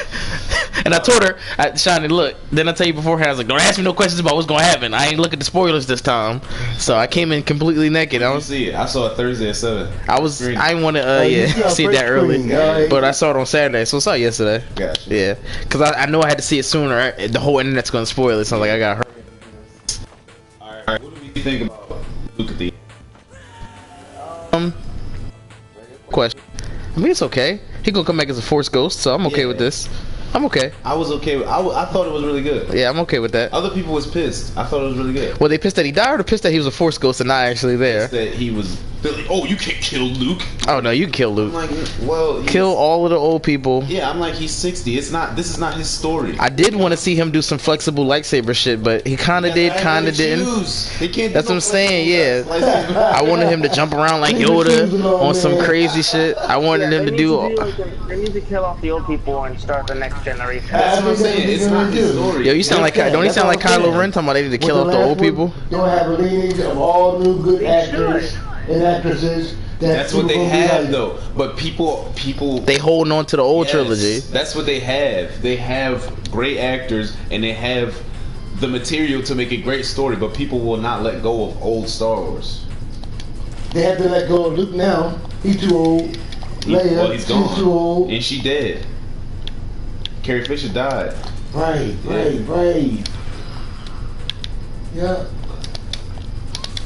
And I told her, Shani, look, then I tell you beforehand, I was like, don't ask me no questions about what's going to happen. I ain't look at the spoilers this time. So I came in completely naked. I See it. I saw it Thursday at 7. I didn't want to see it that early, but I saw it on Saturday, so I saw it yesterday. Gotcha. Yeah, because I know I had to see it sooner. The whole internet's going to spoil it, so I'm like, I got hurt. Alright, what do we think about Luke at the end? Question. I mean, it's okay. He gonna come back as a Force ghost, so I'm okay with this. I'm okay. I was okay with I thought it was really good. Yeah, I'm okay with that. Other people was pissed. I thought it was really good. Were they pissed that he died, or pissed that he was a Force ghost and not actually there? That he was, they're like, oh, you can't kill Luke. Oh no, you can kill Luke. I'm like, well, Kill all of the old people. Yeah, I'm like, he's 60. This is not his story. I did want to see him do some flexible lightsaber shit, but he kind of did, kind of didn't. That's what I'm saying. Yeah, I wanted him to jump around like Yoda on some crazy shit. I wanted him to do. They need to kill off the old people and start the next generation. That's what I'm saying. It's not his story. Yo, you sound like don't he sound like Kylo Ren talking about they need to kill off the old people? They'll have a lineage of all new good actors and actresses. That's what they have, though. But people, they holding on to the old yes, trilogy. That's what they have. They have great actors and they have the material to make a great story. But people will not let go of old Star Wars. They have to let go of Luke now. He's too old. Leia, He's gone. she's too old. And she dead. Carrie Fisher died. Right. Yeah.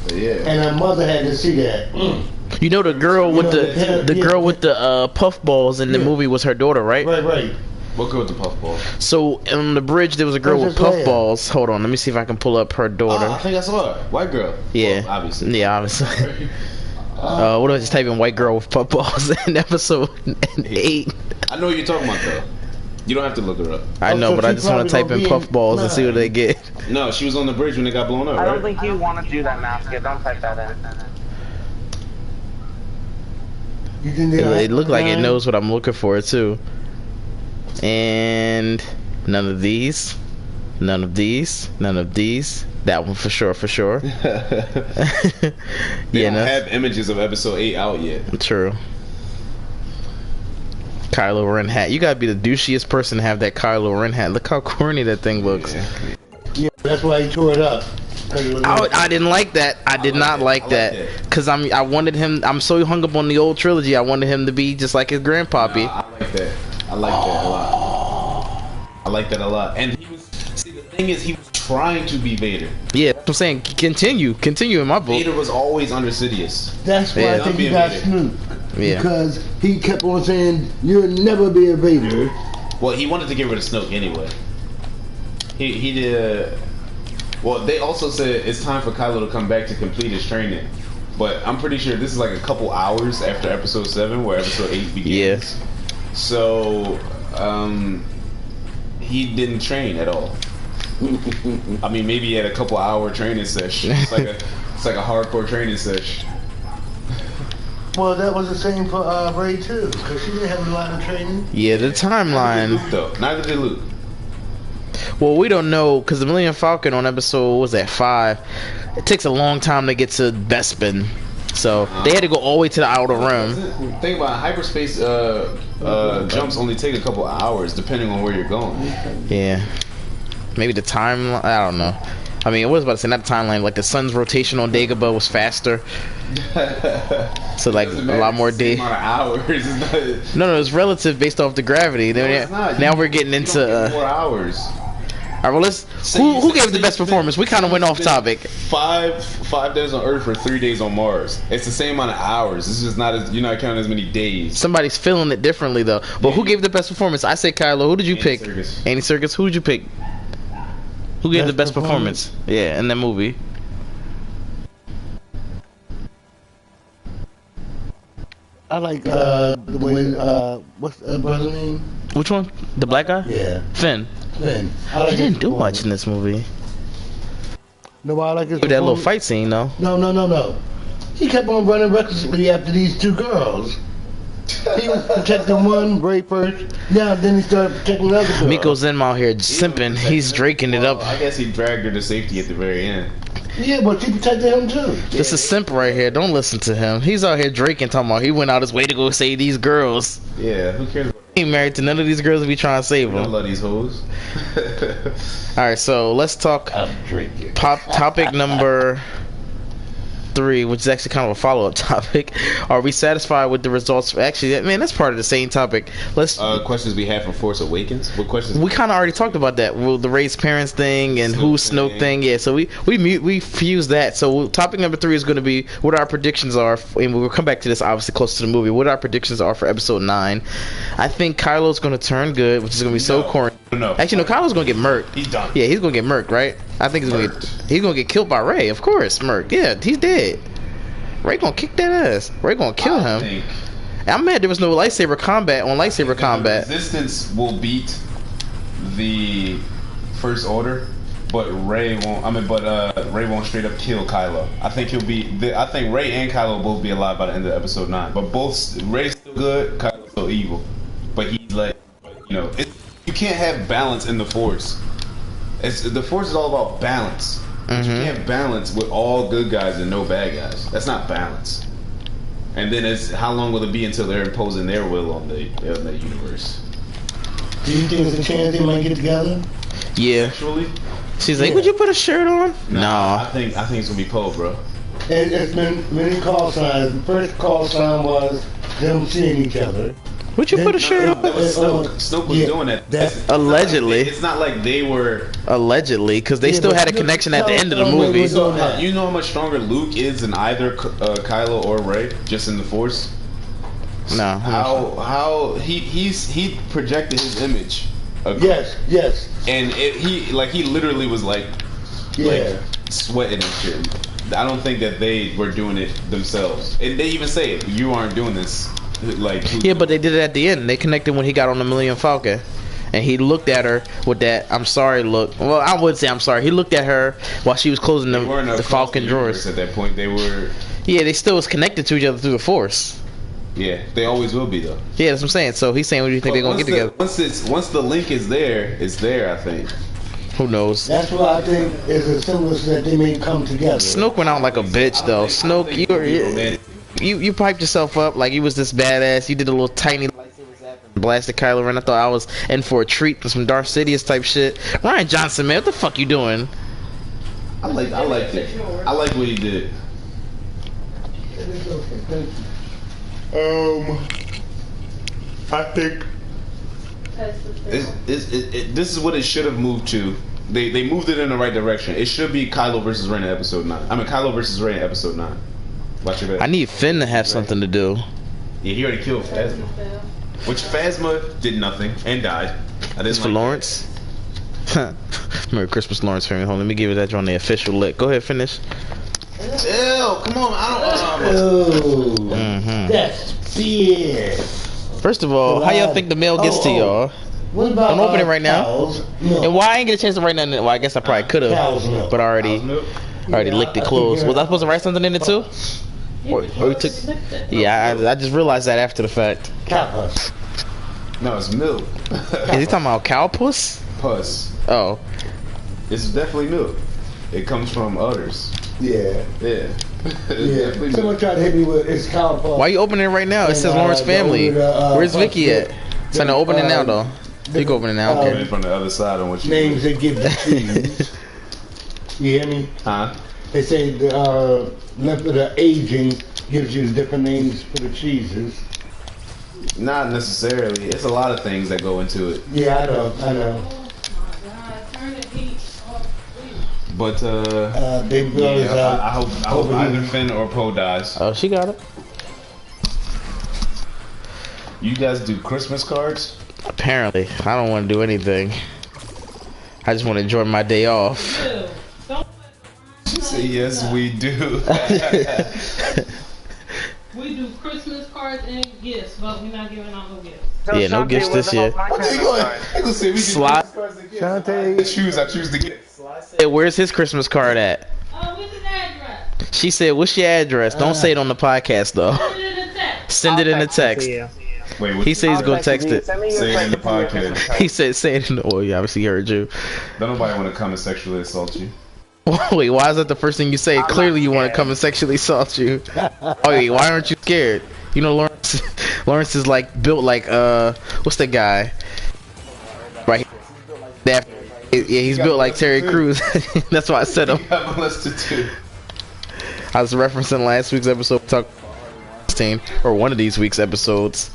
But yeah. And her mother had to see that. You know the girl with the girl with the puff balls in the movie was her daughter, right? Right. What girl with the puffball? So on the bridge there was a girl with Princess puff Leia. balls. Hold on, let me see if I can pull up her daughter. I think I saw her. White girl. Yeah, Well, obviously. Yeah, obviously. What do I just type in white girl with puff balls in episode 8? I know what you're talking about though. You don't have to look her up. I know, so but I she just want to probably type in gonna be puff balls and see what they get. No, she was on the bridge when they got blown up, I right? don't think you want to do that, Masker. Don't type that in. You think they It looked like it knows what I'm looking for too. And none of these. None of these. None of these. That one for sure. They Yeah, don't no. have images of episode 8 out yet. True. Kylo Ren hat. You gotta be the douchiest person to have that Kylo Ren hat. Look how corny that thing looks. Yeah, that's why he tore it up. I didn't like that. I did not like that because I wanted him. I'm so hung up on the old trilogy. I wanted him to be just like his grandpappy. I like that. I like that a lot. I like that a lot. And he was. See, the thing is, he was trying to be Vader. Yeah, that's what I'm saying. Continue in my book. Vader was always under Sidious. That's why Yeah. I think he got Snoop. Yeah. Because he kept on saying, "You'll never be a Vader." Well, he wanted to get rid of Snoke anyway. He did. Well, they also said it's time for Kylo to come back to complete his training. But I'm pretty sure this is like a couple hours after episode 7 where episode 8 begins. Yes. So, he didn't train at all. I mean, maybe he had a couple hour training session. It's like a hardcore training session. Well, that was the same for Rey too, because she didn't have a lot of training. Yeah, the timeline. Luke, though. Neither did Luke. Well, we don't know because the Millennium Falcon on episode what was that 5? It takes a long time to get to Bespin. So they had to go all the way to the outer rim. Think about it, hyperspace jumps only take a couple hours depending on where you're going. Yeah. Maybe the time, I don't know. I mean, I was about to say, not the timeline, like the sun's rotation on Dagobah was faster. So, like, a lot more days. No, it's relative based off the gravity. No, it's not. Now we're getting into. 4 hours. Alright, well, let's. Who gave the best performance? We kind of went off topic. 5 days on Earth or 3 days on Mars. It's the same amount of hours. It's just not as you're not counting as many days. Somebody's feeling it differently though. But who gave the best performance? I say Kylo. Who did you pick? Serkis. Andy Serkis. Who did you pick? Who gave the best performance? Yeah, in that movie. I like the way what's the brother's name? Which one? The black guy? Yeah, Finn. Finn. He didn't do much in this movie. No, I like his That little fight scene though. No. He kept on running recklessly after these two girls. He was protecting one, Ray first. Now then he started protecting the other girl. Miko Zenma out here simping. He's draking it up. I guess he dragged her to safety at the very end. Yeah, but she protected him too. This is simp right here. Don't listen to him. He's out here draking, talking about he went out his way to go save these girls. Yeah, who cares? He ain't married to none of these girls to be trying to save I them. love these hoes. Alright, so let's talk topic number 3, which is actually kind of a follow-up topic. Are we satisfied with the results? Actually, man, that's part of the same topic. Let's questions we have from Force Awakens. What questions? we kind of already talked about that. Well, the raised parents thing and Snoke thing. Yeah, so we fused that. So topic number 3 is going to be what our predictions are, and we'll come back to this obviously close to the movie. What our predictions are for Episode 9. I think Kylo's going to turn good, which is going to be so corny. No. Actually, no, Kylo's going to get murked. He's done. Yeah, he's going to get murked, right? I think he's going to get killed by Rey. Of course, murked. Yeah, he's dead. Rey gonna kick that ass. Rey gonna kill him. I'm mad there was no lightsaber combat on lightsaber combat. Resistance will beat the First Order, but Rey won't. Rey won't straight up kill Kylo. I think he'll be. I think Rey and Kylo will both be alive by the end of Episode 9. But both Rey's still good, Kylo's still evil. But he's like, you can't have balance in the Force. The Force is all about balance. You can't balance with all good guys and no bad guys. That's not balance. And then it's how long will it be until they're imposing their will on the universe? Do you think there's a chance they might get together? Yeah. Actually, She's like, would you put a shirt on? Nah. I think it's gonna be Poe, bro. It's been many call signs. The first call sign was them seeing each other. Would you put a shirt on? Snoke was doing that. Allegedly. It's not like they were. Allegedly, because they still had a connection at the end of the movie. You know how much stronger Luke is than either Kylo or Rey, just in the Force. No. How he projected his image. Yes. And he literally was like sweating and shit. I don't think that they were doing it themselves. And they even say it. You aren't doing this. Yeah, but they did it at the end. They connected when he got on the Millennium Falcon, and he looked at her with that "I'm sorry" look. Well, I would say I'm sorry. He looked at her while she was closing the Falcon drawers. At that point, they were. Yeah, they still was connected to each other through the Force. Yeah, they always will be though. Yeah, that's what I'm saying. So he's saying, "What do you think they're gonna get together?" Once the link is there, it's there. I think. Who knows? That's why I think it's a semblance that they may come together. Snoke went out like a bitch though. Snoke, you piped yourself up like you was this badass. You did a little tiny lightsaber zap and blasted Kylo Ren. I thought I was in for a treat for some Darth Sidious type shit. Ryan Johnson, man, what the fuck you doing? I liked it. I like what he did. I think this is what it should have moved to. They moved it in the right direction. It should be Kylo versus Rey in Episode 9. I mean, Kylo versus Rey in Episode 9. Watch your back. I need Finn to have something to do. Yeah, he already killed Phasma. Which Phasma did nothing and died. This for Lawrence? Merry Christmas, Lawrence family. Hold on, let me give you that on the official lick. Go ahead, finish. Ew, come on, I don't know. That's fear. First of all, how y'all think the mail gets to y'all? What about I'm opening right now. cows? No. And why I ain't get a chance to write nothing? Well, I guess I probably could have, but I already licked it closed. Was I supposed to write something in it too? Or you took? Yeah, I just realized that after the fact. Cow. No, it's milk. Is he talking about cow puss? Puss. Oh. It's definitely milk. It comes from udders. Yeah. Yeah. Yeah. Someone tried to hit me with it's called. Why you opening it right now? It says Lawrence family. Where's Vicky at? It's not open it now though. You can open it now. Okay. From the other side on what you names they give the cheese. You hear me? Huh? They say the length of the aging gives you different names for the cheeses. Not necessarily. It's a lot of things that go into it. Yeah, I know. But Big Bill is I hope either Finn or Poe dies. Oh, she got it. You guys do Christmas cards? Apparently, I don't want to do anything. I just want to enjoy my day off. She said, yes, we do. We do Christmas cards and gifts, but we're not giving out no gifts. Yeah, no gifts this year. Slide. I choose the gift. Hey, where's his Christmas card at? Oh, what's his address? She said, what's your address? Don't say it on the podcast, though. Put it in a text. Send it in a text. Wait, He said he's going to text it. Say it in the podcast. He said, say it in the... Oh, yeah, obviously he heard you. Don't nobody want to come and sexually assault you. Wait, why is that the first thing you say? Clearly you want to come and sexually assault you. Oh, wait, why aren't you scared? You know, Lawrence is like built like what's that guy? Right. That, yeah, he's built like Terry Crews. That's why I said him. I was referencing last week's episode, talk or one of these week's episodes.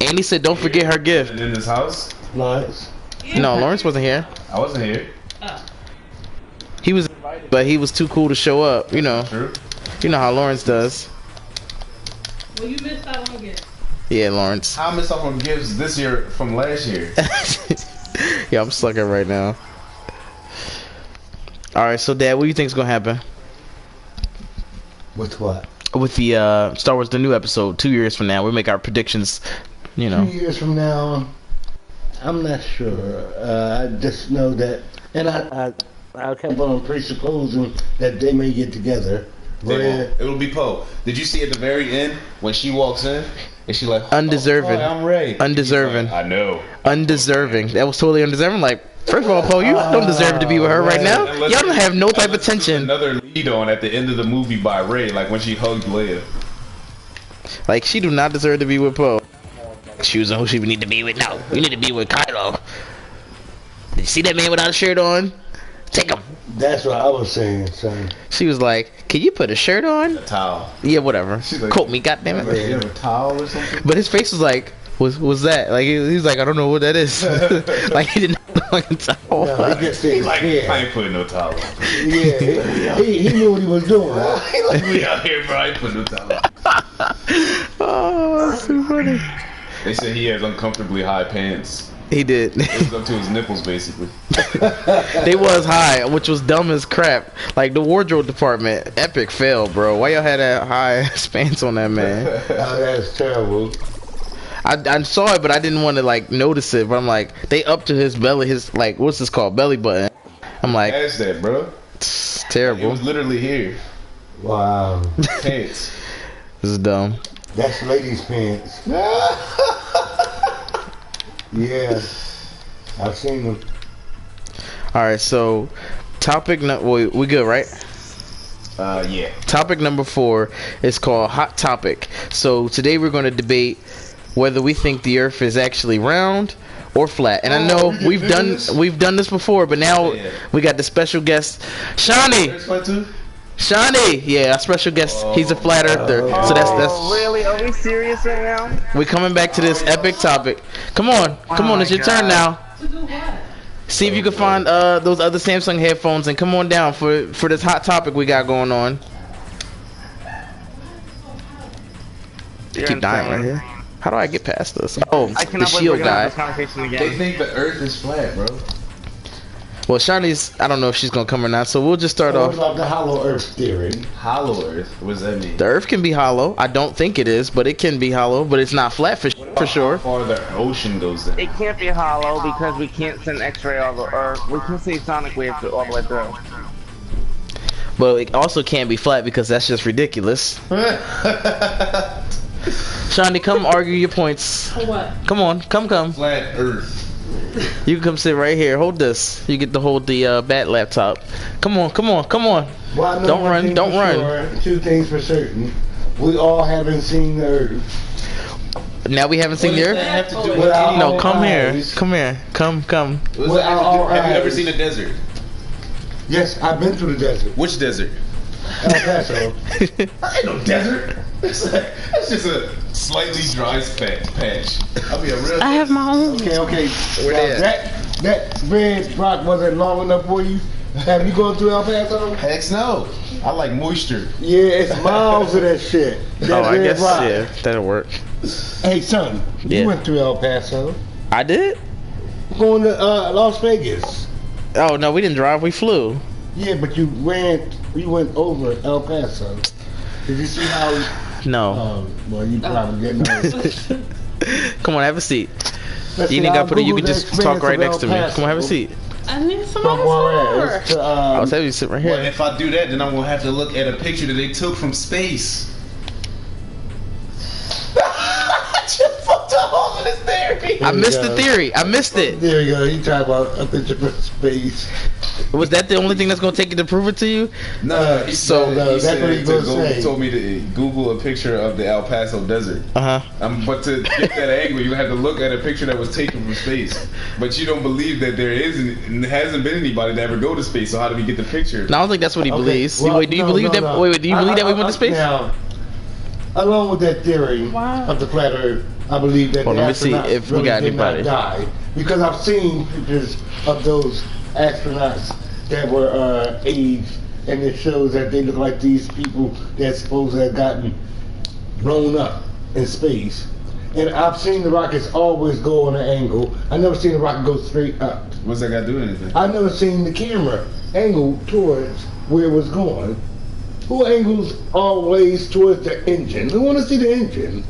Andy said, "Don't forget her gift." In this house? Lawrence. No, Lawrence wasn't here. I wasn't here. He was, but he was too cool to show up. You know. True. You know how Lawrence does. Well, you missed out on gifts. Yeah, Lawrence. I missed out on gifts this year from last year. Yeah, I'm sucking right now. All right, so Dad, what do you think's gonna happen With what? with the Star Wars: The New Episode? 2 years from now, we make our predictions. You know. 2 years from now, I'm not sure. I just know that, and I kept on presupposing that they may get together. It'll be Poe. Did you see at the very end when she walks in and she like Undeserving. Oh, I'm Ray. Undeserving. Like, I know. Undeserving. That was totally undeserving. Like, first of all, Poe, you don't deserve to be with her right now. Y'all don't have no type of tension. Another lead on at the end of the movie by Ray, like when she hugged Leia. Like, she do not deserve to be with Poe. Choosing who she need to be with. No, you need to be with Kylo. Did you see that man without a shirt on? Take him. That's what I was saying, son. She was like, "Can you put a shirt on?" A towel. Yeah, whatever. Like, quote me, goddammit. You have a towel or something? But his face was like, was that? Like, he's like, I don't know what that is. Like, he didn't know like a towel. No, he just said, Like, yeah. I ain't putting no towel on. Yeah, he knew what he was doing. He like, we out here, bro. I ain't putting no towel on. Oh, that's too funny. They said he has uncomfortably high pants. He did. It was up to his nipples, basically. They was high, which was dumb as crap. Like, the wardrobe department, epic fail, bro. Why y'all had that high pants on that man? Oh, that's terrible. I saw it, but I didn't want to like notice it. But I'm like, they up to his belly, his like, what's this called, belly button. I'm like, Ask that, bro. it's It terrible. was literally here. Wow. Pants. This is dumb. That's ladies' pants. Yeah. I've seen them. All right, so topic we good, right? Yeah. Topic number 4 is called Hot Topic. So today we're going to debate whether we think the Earth is actually round or flat. And I know we've done this before, but now we got the special guest, Shawnee. Shawnee, yeah, our special guest. He's a flat earther. So that's Really? Are we serious right now? we're coming back to this epic topic. Come on, it's your turn now. To do what? See if you can find those other Samsung headphones and come on down for this hot topic we got going on. They keep dying right here. How do I get past this? Oh, I the cannot believe shield we're gonna have this guy. conversation They again. think the Earth is flat, bro. Well, Shawnee's, I don't know if she's gonna come or not, so we'll just start What off. about the hollow earth theory? Hollow Earth. What does that mean? The Earth can be hollow. I don't think it is, but it can be hollow. But it's not flat for sure. How far the ocean goes down. It can't be hollow because we can't send X-ray all the Earth. We can see sonic waves all the way through. But it also can't be flat because that's just ridiculous. Shawnee, come argue your points. For what? Come on, come. Flat Earth. You can come sit right here. Hold this. You get to hold the bat laptop. Come on, come on, come on. Well, I know Don't one run, thing don't for run. sure, 2 things for certain. We all haven't seen the Earth. Now we haven't seen the What does that have Earth? to do with Well, any- No, our come here. eyes. Come here. Come. What does Well, that have to do- our Have you ever eyes. seen a desert? Yes, I've been to the desert. Which desert? El Paso. Ain't no desert. That's just a slightly dry patch. I'll be a real. I have my own. Okay. Where they at? That red rock wasn't long enough for you? Have you gone through El Paso? Heck no. I like moisture. Yeah, it's miles of that shit. That Oh, I red guess, rock. yeah, that'll work. Hey, son, Yeah. you went through El Paso. I did? Going to Las Vegas. Oh, no, we didn't drive. We flew. Yeah, but you went over El Paso. Did you see how? No. Well, you probably didn't know. Come on, have a seat. Listen, You ain't got I'll to put it. You Google can the just talk experience right of next El to me. Paso Come on, have a seat. I need some From Juarez more. to, I was having you sit right Well, here. if I do that, then I'm gonna have to look at a picture that they took from space. I just fucked up all of this therapy. I There you missed the go. theory. I missed it. There you go. You talk about a picture from space. Was that the only thing that's going to take you to prove it to you? No, he So- said, No, he that's said what he to gonna go, say. told me to Google a picture of the El Paso desert. Uh-huh. But to get that angle, you had to look at a picture that was taken from space. But you don't believe that there isn't, and hasn't been anybody to ever go to space. So how do we get the picture? No, I don't think that's what he believes. well, Wait, do you no, believe no, that? no. Wait, do you believe that we went to space? Now, along with that theory Wow. of the flat Earth, I believe that Well, the let me see astronauts if we really got did not anybody. die, because I've seen pictures of those astronauts that were aged, and it shows that they look like these people that supposed to have gotten blown up in space. And I've seen the rockets always go on an angle. I never seen a rocket go straight up. What's that got to do with anything? I never seen the camera angle towards where it was going. Who angles always towards the engine? We want to see the engine.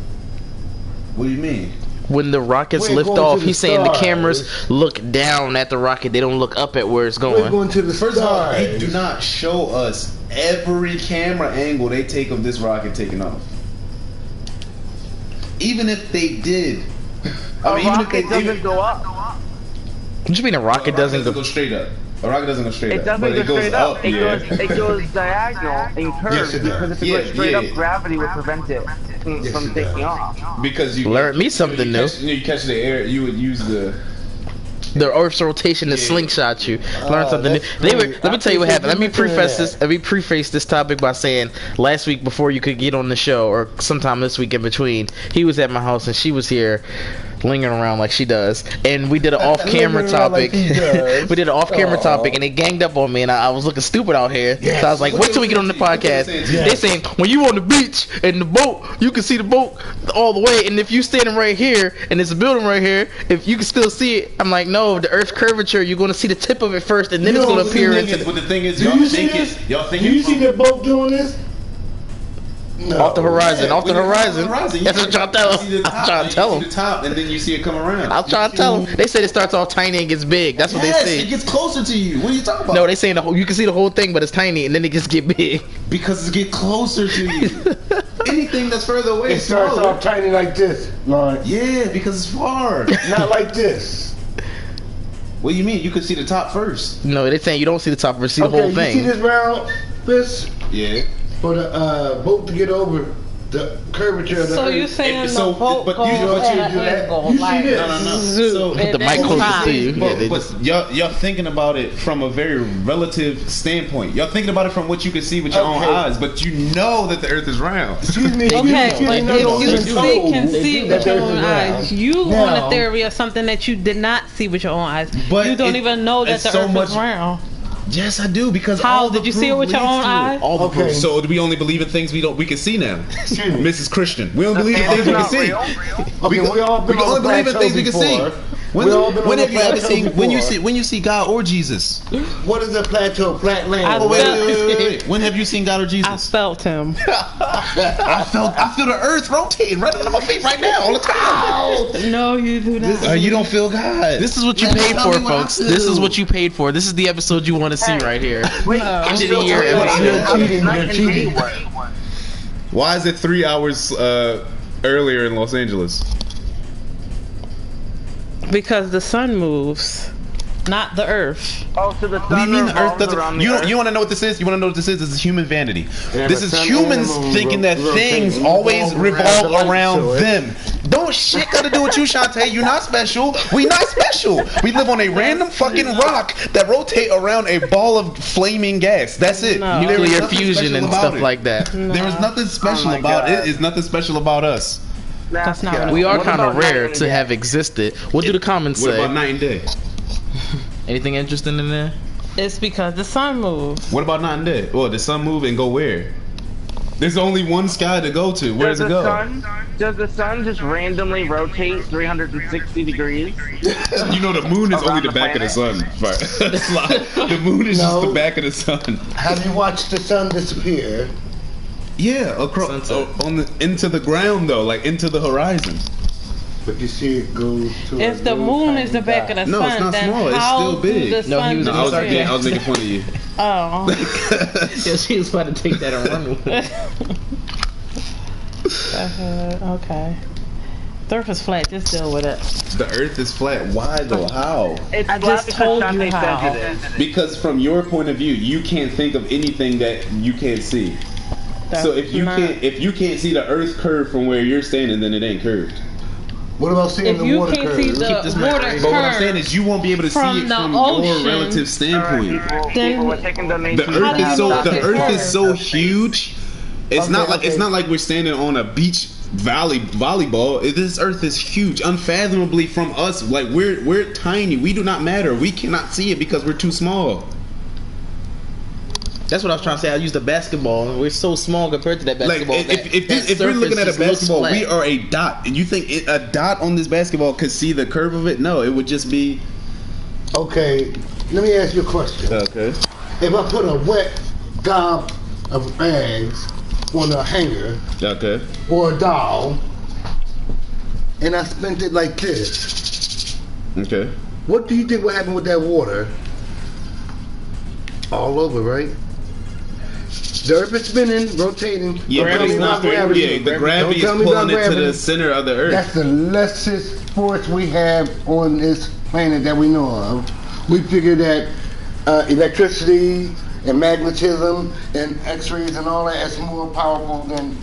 What do you mean? When the rockets We're lift going to off, the he's saying the stars. cameras look down at the rocket. They don't look up at where it's We're going. going to the First of all, stars. they do not show us every camera angle they take of this rocket taking off. Even if they did, I mean, even if they rocket doesn't even, go up. What you mean a rocket doesn't go? straight up. A rocket doesn't go straight It up, doesn't but go it goes straight up. up. It goes diagonal and curves Yes, it does. because if it Yeah, goes straight yeah. up, gravity would prevent it from Yes, it taking does. off. Because you Learn me something new. You catch the air. You would use the. The Earth's rotation to slingshot you. Learn something new. that's They were. great. Let me tell you what I happened. Let me appreciate you preface mentioning this. Let me preface this topic by saying last week before you could get on the show, or sometime this week in between, he was at my house and she was here, lingering around like she does, and we did an off-camera Lingering around like topic. he does. We did an off-camera Aw. topic, and they ganged up on me, and I was looking stupid out here. Yes. So I was like, What "Wait they till we get was on the saying to you? What podcast." they was saying to you? They saying when you on the beach and the boat, you can see the boat all the way, and if you standing right here and there's a building right here, if you can still see it, I'm like, no, the Earth's curvature, you're going to see the tip of it first, and then You it's know, going to the appear thing into is, But the thing is, Do y'all you see think this? it. Y'all think Do you see it. that boat doing this? No. off the horizon, Yeah, off the when you're horizon. you That's what I'm trying to tell you see the him. I'm top, trying to tell you him. see the top, and then you see it come around. I'm trying to tell him. They said it starts off tiny and gets big. That's what Yes, they it say. gets closer to you. What are you talking about? No, they saying the whole, you can see the whole thing, but it's tiny, and then it just get big. Because it get closer to you. Anything that's further away It is starts smaller. off tiny like this, Lawrence. Yeah, because it's far. Not like this. What do you mean? You could see the top first. No, they saying you don't see the top, but see the Okay, whole you thing. see this round fist Yeah. for the boat to get over the curvature of the So Earth. you saying So, the boat but goes you- but at you an do that. angle, You see like this? No, no, no. zoom, So- and The then mic closest fine. to you. Yeah, they But just, y'all thinking about it from a very relative standpoint. Y'all thinking about it from what you can see with your own Okay. eyes, but you know that the Earth is round. Excuse me. Okay, excuse me, but no, if no, you no, see, no. can see That with your there's own a round. eyes, you Now- on a theory of something that you did not see with your own eyes. But you don't it- even know that it's the so Earth much- is round. Yes, I do, because How all the did you see it proof with your leads own to it. eyes? All the Okay. proof. So do we only believe in things we can see now? Excuse me. Mrs. Christian, we don't believe in And things we can it's see. not Okay, we all been we can on only the believe in plateau things we can see. before. When, We all been when on have the you ever plateau seen when you before. see God or Jesus? What is a plateau? Flat land. I Oh, wait, felt- wait. When have you seen God or I Jesus? felt him. I feel the earth rotating right under my feet right now all the time. No, you do not. You don't feel God. this is what you Man, paid tell for, me what I folks. do. This is what you paid for. This is the episode you want to see right here. End of the year episode. You're cheating. Why is it 3 hours earlier in Los Angeles? Because the sun moves, not the earth. Oh, so the What do you sun mean the Earth revolves around doesn't? the You Earth? want to know what this is? You want to know what this is? This is human vanity. Yeah, This but is sun humans and moon thinking that rotate things and always revolve revolve around the light around them. Don't shit got to do with you, Shantae. You're not special. We not special. We live on a random fucking rock that rotate around a ball of flaming gas. That's it. No. There is Nuclear nothing fusion special and about stuff it. like that. There is nothing special my about God. it. It's nothing special about us. That's not what We are What kind of about rare night to and have day? existed. What do the comments What say? about night and day? Anything interesting in there? It's because the sun moves. What about night and day? Well, the sun move and go where? There's only one sky to go to. Where does it go? Does the sun just randomly rotate 360 degrees? You know, the moon is only Around the the back of the sun. planet? Right. It's like, the moon is just No. the back of the sun. Have you watched the sun disappear? Yeah, across Sunset. on the into the ground though, like into the horizon. But you see it go to If a the little moon tiny is the back of the dot. No, it's sun, not then small. It's how still big. do the No, he sun was No, disappear? I was making fun of you. Oh. Yeah, she was about to take that and run with it. Okay. The earth is flat. Just deal with it. The Earth is flat. Why though? How? It's I flat just because told you Shantae how. says it is. Because from your point of view, you can't think of anything that you can't see. So if you not- can't see the Earth curve from where you're standing, then it ain't curved. What about seeing If the you water can't curve? see the Keep this mic water right here. But what I'm curve saying is, you won't be able to From see it the from ocean. your relative Alright, standpoint. Then we're taking donations. The Earth is so How do you know it's so huge. It's Okay, not like it's okay. not like we're standing on a beach volleyball. This Earth is huge, unfathomably from us. Like we're tiny. We do not matter. We cannot see it because we're too small. That's what I was trying to say. I used the basketball, and we're so small compared to that Like basketball. if we're looking at a basketball, we are a dot. And you think a dot on this basketball could see the curve of it? No, it would just be. Okay, let me ask you a question. Okay. If I put a wet gob of bags on a hanger Okay. or a doll, and I spent it like this, Okay. what do you think will happen with that water? All over, right? The earth is spinning, rotating. Yeah, Don't but tell me it's not. about gravity. Yeah, the gravity is Don't tell me pulling about it to the gravity. center of the Earth. That's the lessest force we have on this planet that we know of. We figure that electricity and magnetism and X-rays and all that is more powerful than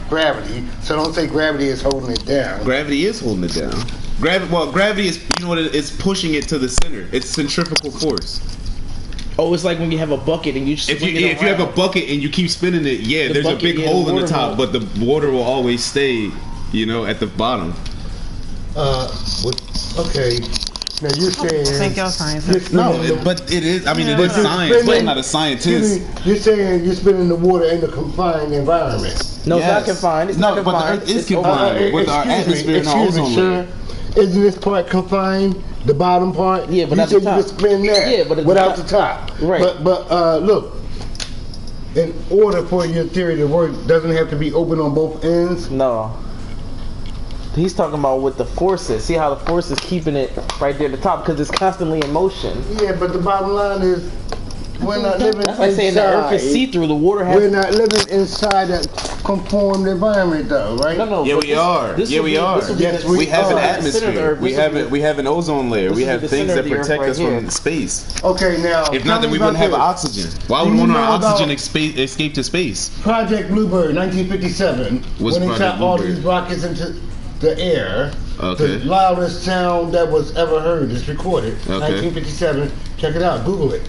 gravity. So don't say gravity is holding it down. Gravity is holding it down. Gravity is, you know what it is, pushing it to the center. It's centrifugal force. Oh, it's like when you have a bucket and you If you have a bucket and you keep spinning it, yeah, The there's a bucket, big yeah, hole the in the water top, hole. but the water will always stay, at the bottom. Okay. Now you're saying. Thank y'all, science. you're spinning the- But it is. I mean, it Yeah, is but science. But I'm not a scientist. You're saying you're spinning the water in a confined environment. No, it's not Yes. confined. It's No, not but the confined. Earth is It's confined. open. With our atmosphere and our ozone layer. Isn't this part confined? The bottom part? Yeah, but you at the said top. you could spin that. Yeah, but at the without top. the top. Right. But look, in order for your theory to work, doesn't it have to be open on both ends? No. He's talking about with the forces. See how the force is keeping it right there at the top because it's constantly in motion. Yeah, but the bottom line is we're not living That's like saying the Earth is inside. see-through. The water has. We're not living inside a conformed environment, though, right? No. Yeah, but we are. this Yeah, will we be- are. this will be Yes, the- We have an the center of the atmosphere. Earth. We This will have be it. We have an ozone layer. this We will be have the things center that of the Earth protect right us here. from space. Okay, now. If tell not, then me we about wouldn't have this. oxygen. Why would Do we you want our know about- oxygen escape to space? Project Bluebird, 1957. What's when they Project shot all Bluebird? these rockets into the air. Okay. The loudest sound that was ever heard is recorded. Okay. 1957. Check it out. Google it.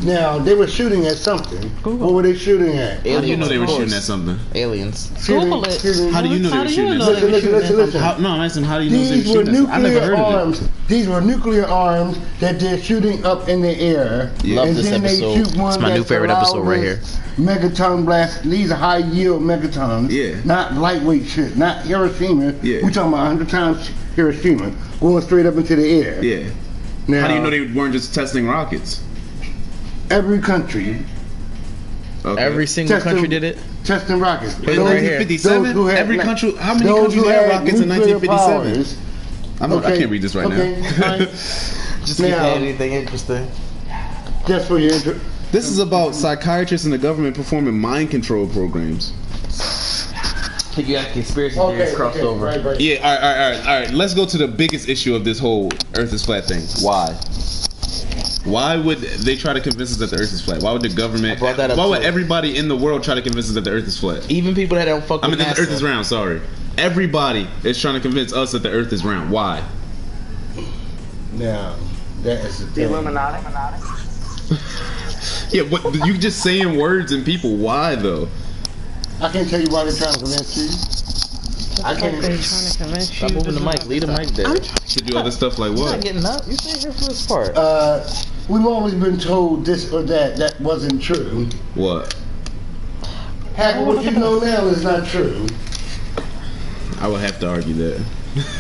Now, they were shooting at something. What were they shooting at? How do you know they were Of course. shooting at something? Aliens. Google it. How do you know they How were do shooting you at know something? they were shooting at Listen. something? No, I'm asking, how do you know they were These were shooting at something? I never nuclear heard of arms. These were nuclear arms that they're shooting up in the air. Yeah. Love and this then they episode. shoot one It's my new that's favorite the episode right here. loudest Megaton blast. These are high yield megatons. Yeah. Not lightweight shit. Not Hiroshima. Yeah. We're talking about 100 times Hiroshima. Going straight up into the air. Yeah. Now, How do you know they weren't just testing rockets? every country Okay. Every single Testing- country did it. testing rockets. In Those- 1957? those who had Every na- country. How many those countries who had rockets in nuclear 1957? powers. I Okay. can't read this right Okay, now. fine. Just if Now- they had anything interesting. Just for your interest. This is about psychiatrists in the government performing mind control programs. So you got conspiracy theories crossed over. Right. Yeah, all right. Let's go to the biggest issue of this whole Earth is flat thing. Why? Why would they try to convince us that the Earth is flat? Why would the government? Why would everybody in the world try to convince us that the Earth is flat? Even people that don't fuck with that the Earth is round. Sorry, everybody is trying to convince us that the Earth is round. Why? Now, that is the The thing. Illuminati. Yeah, but you just saying words and people. Why though? I can't tell you why they're trying to convince you. I can't. They're trying to convince you. Stop moving the mic. Leave the mic there. To do other stuff like You're what? not getting up. You stay here for this part. We've always been told this or that. That wasn't true. What? Half of what you know now is not true. I would have to argue that.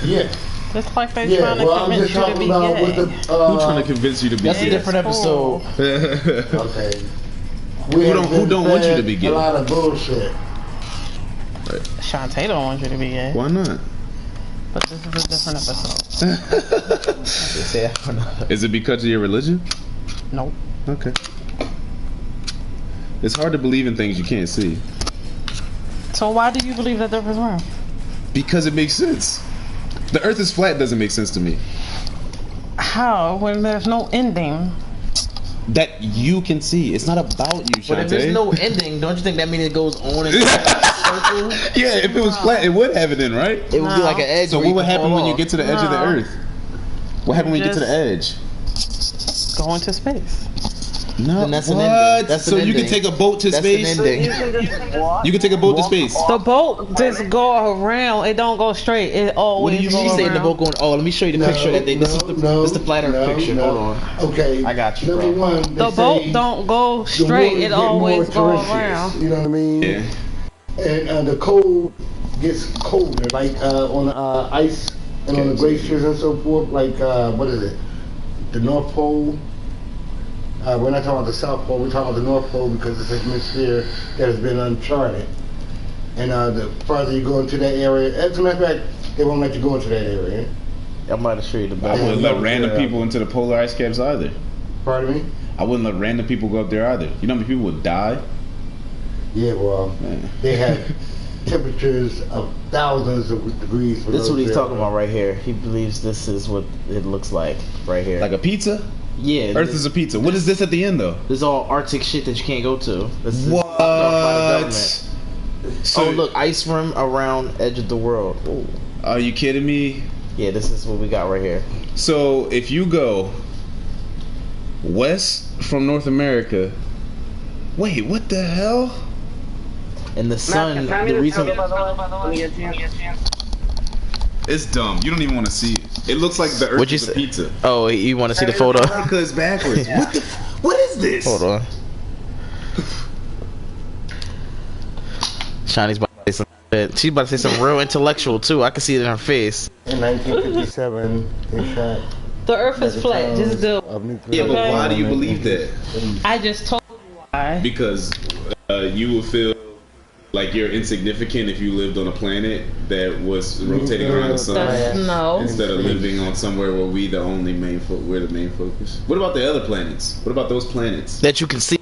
Yeah. It's like they're Yeah. trying to Well, I'm convince just you to talking be about gay. with the. Who's trying to convince you to be That's a gay? different episode. Okay. Who don't want you to be gay? A lot of bullshit. Shantae don't want you to be gay. Why not? But this is a different episode. Say I don't know. Is it because of your religion? Nope. Okay. It's hard to believe in things you can't see. So why do you believe that the Earth is round? Because it makes sense. The Earth is flat doesn't make sense to me. How? When there's no ending. That you can see. It's not about you, Shantae. But if there's no ending, don't you think that means it goes on and circle? Yeah, if it was flat, it would have it in, right? It would be like an edge. So where what you would can happen fall when you off. get to the edge of the No. Earth? What happened when you get to the edge? Go into space. No, Then that's an what? ending. That's an So you can ending. take a boat to That's space? an ending. You can just walk. You can take a boat to space. The boat just go around. It don't go straight. It always What do you go mean saying the boat around. going? Oh, let me show you the picture that they. This is the flat Earth picture. Hold on. Okay. I got you, Number bro. one, The they boat say don't go the straight. waters It get always more go terrestrial, around. You know what I mean? Yeah. And the cold gets colder, like on ice and on the glaciers and so forth. Like what is it? The North Pole. We're not talking about the South Pole. We're talking about the North Pole because it's a hemisphere that has been uncharted. And the farther you go into that area, as a matter of fact, they won't let you go into that area. I'm about to show you the I back. wouldn't let random Yeah. people into the polar ice caps either. Pardon me? I wouldn't let random people go up there either. You know how many people would die? Yeah, well, Yeah. they have temperatures of thousands of degrees. This is what he's below talking about right here. He believes this is what it looks like right here. Like a pizza? yeah, Earth is a pizza. What is this at the end though? This is all Arctic shit that you can't go to. This is blocked off by the government. So, Oh look, ice rim around edge of the world. Ooh. are you kidding me? Yeah, this is what we got right here. So if you go west from North America, wait, what the hell? And the sun, Matt, can the I reason. by the way? Let me get a chance. It's dumb. You don't even want to see it. It looks like the Earth What'd you is a say? pizza. Oh, you want to see the photo? Because it's backwards. Yeah. What is this? Hold on. Shani's about to say something. She's about to say something real intellectual too. I can see it in her face. In 1957, they shot The Earth is flat. Just do. of nuclear Yeah, but Okay. why do you believe that? I just told you why. Because you would feel like you're insignificant if you lived on a planet that was rotating around the sun. That's, no. Instead of living on somewhere where we're the main focus. What about the other planets? What about those planets? That you can see.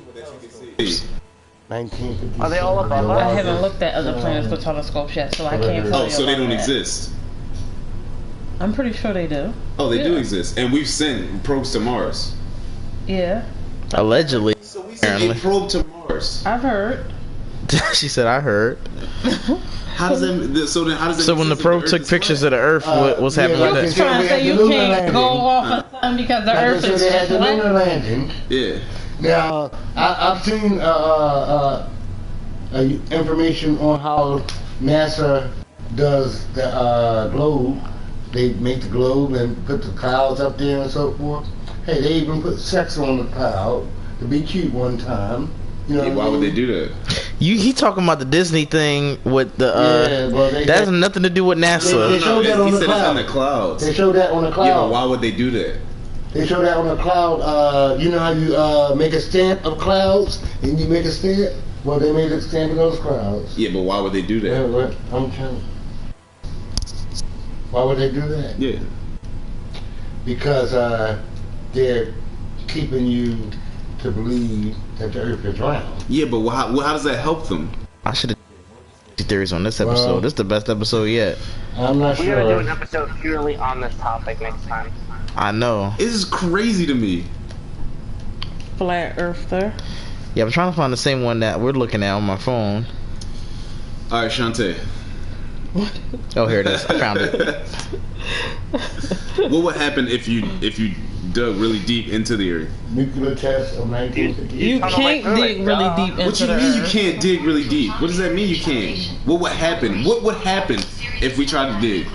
1957. Are they all above us? I haven't looked at other planets with telescopes yet, so I can't tell Oh, you so they about don't that. exist. I'm pretty sure they do. Oh, they do Yeah. exist, and we've sent probes to Mars. Yeah, Allegedly. So we sent a Apparently. probe to Mars. I've heard. She said, "I heard." How does that? So then, how does that? So when the make sense probe that took Earth is pictures flat? of the Earth, what's yeah, happening like with this. that? Trying to we say had you the lunar can't landing. go off of sun because the Like I Earth said, is they had the lunar flat. landing. Yeah. Now, I've seen information on how NASA does the globe. They make the globe and put the clouds up there and so forth. Hey, they even put sex on the cloud to be cute one time. You know Yeah, what why I would mean? they do that? He talking about the Disney thing with the. Yeah, well, that has nothing to do with They NASA. showed that on he the said it's on cloud. the clouds. They show that on the cloud. Yeah, but why would they do that? They show that on the cloud. You know how you make a stamp of clouds and you make a stamp? Well, they made a stamp of those clouds. Yeah, but why would they do Yeah, that? what? I'm telling you. Why would they do that? Yeah. Because they're keeping you to believe that the earth is round. Yeah, but how does that help them? I should have. theories on this episode. Well, This is the best episode yet. I'm not We gotta do an sure. episode purely on this topic next time. I know. This is crazy to me. Flat Earther. Yeah, I'm trying to find the same one that we're looking at on my phone. All right, Shantae. Oh, here it is. I found it. What would happen if you dug really deep into the earth? Nuclear test of 1950. You can't dig really deep What into you the mean you earth. can't dig really deep? What does that mean you can't? What would happen? What would happen if we tried to dig?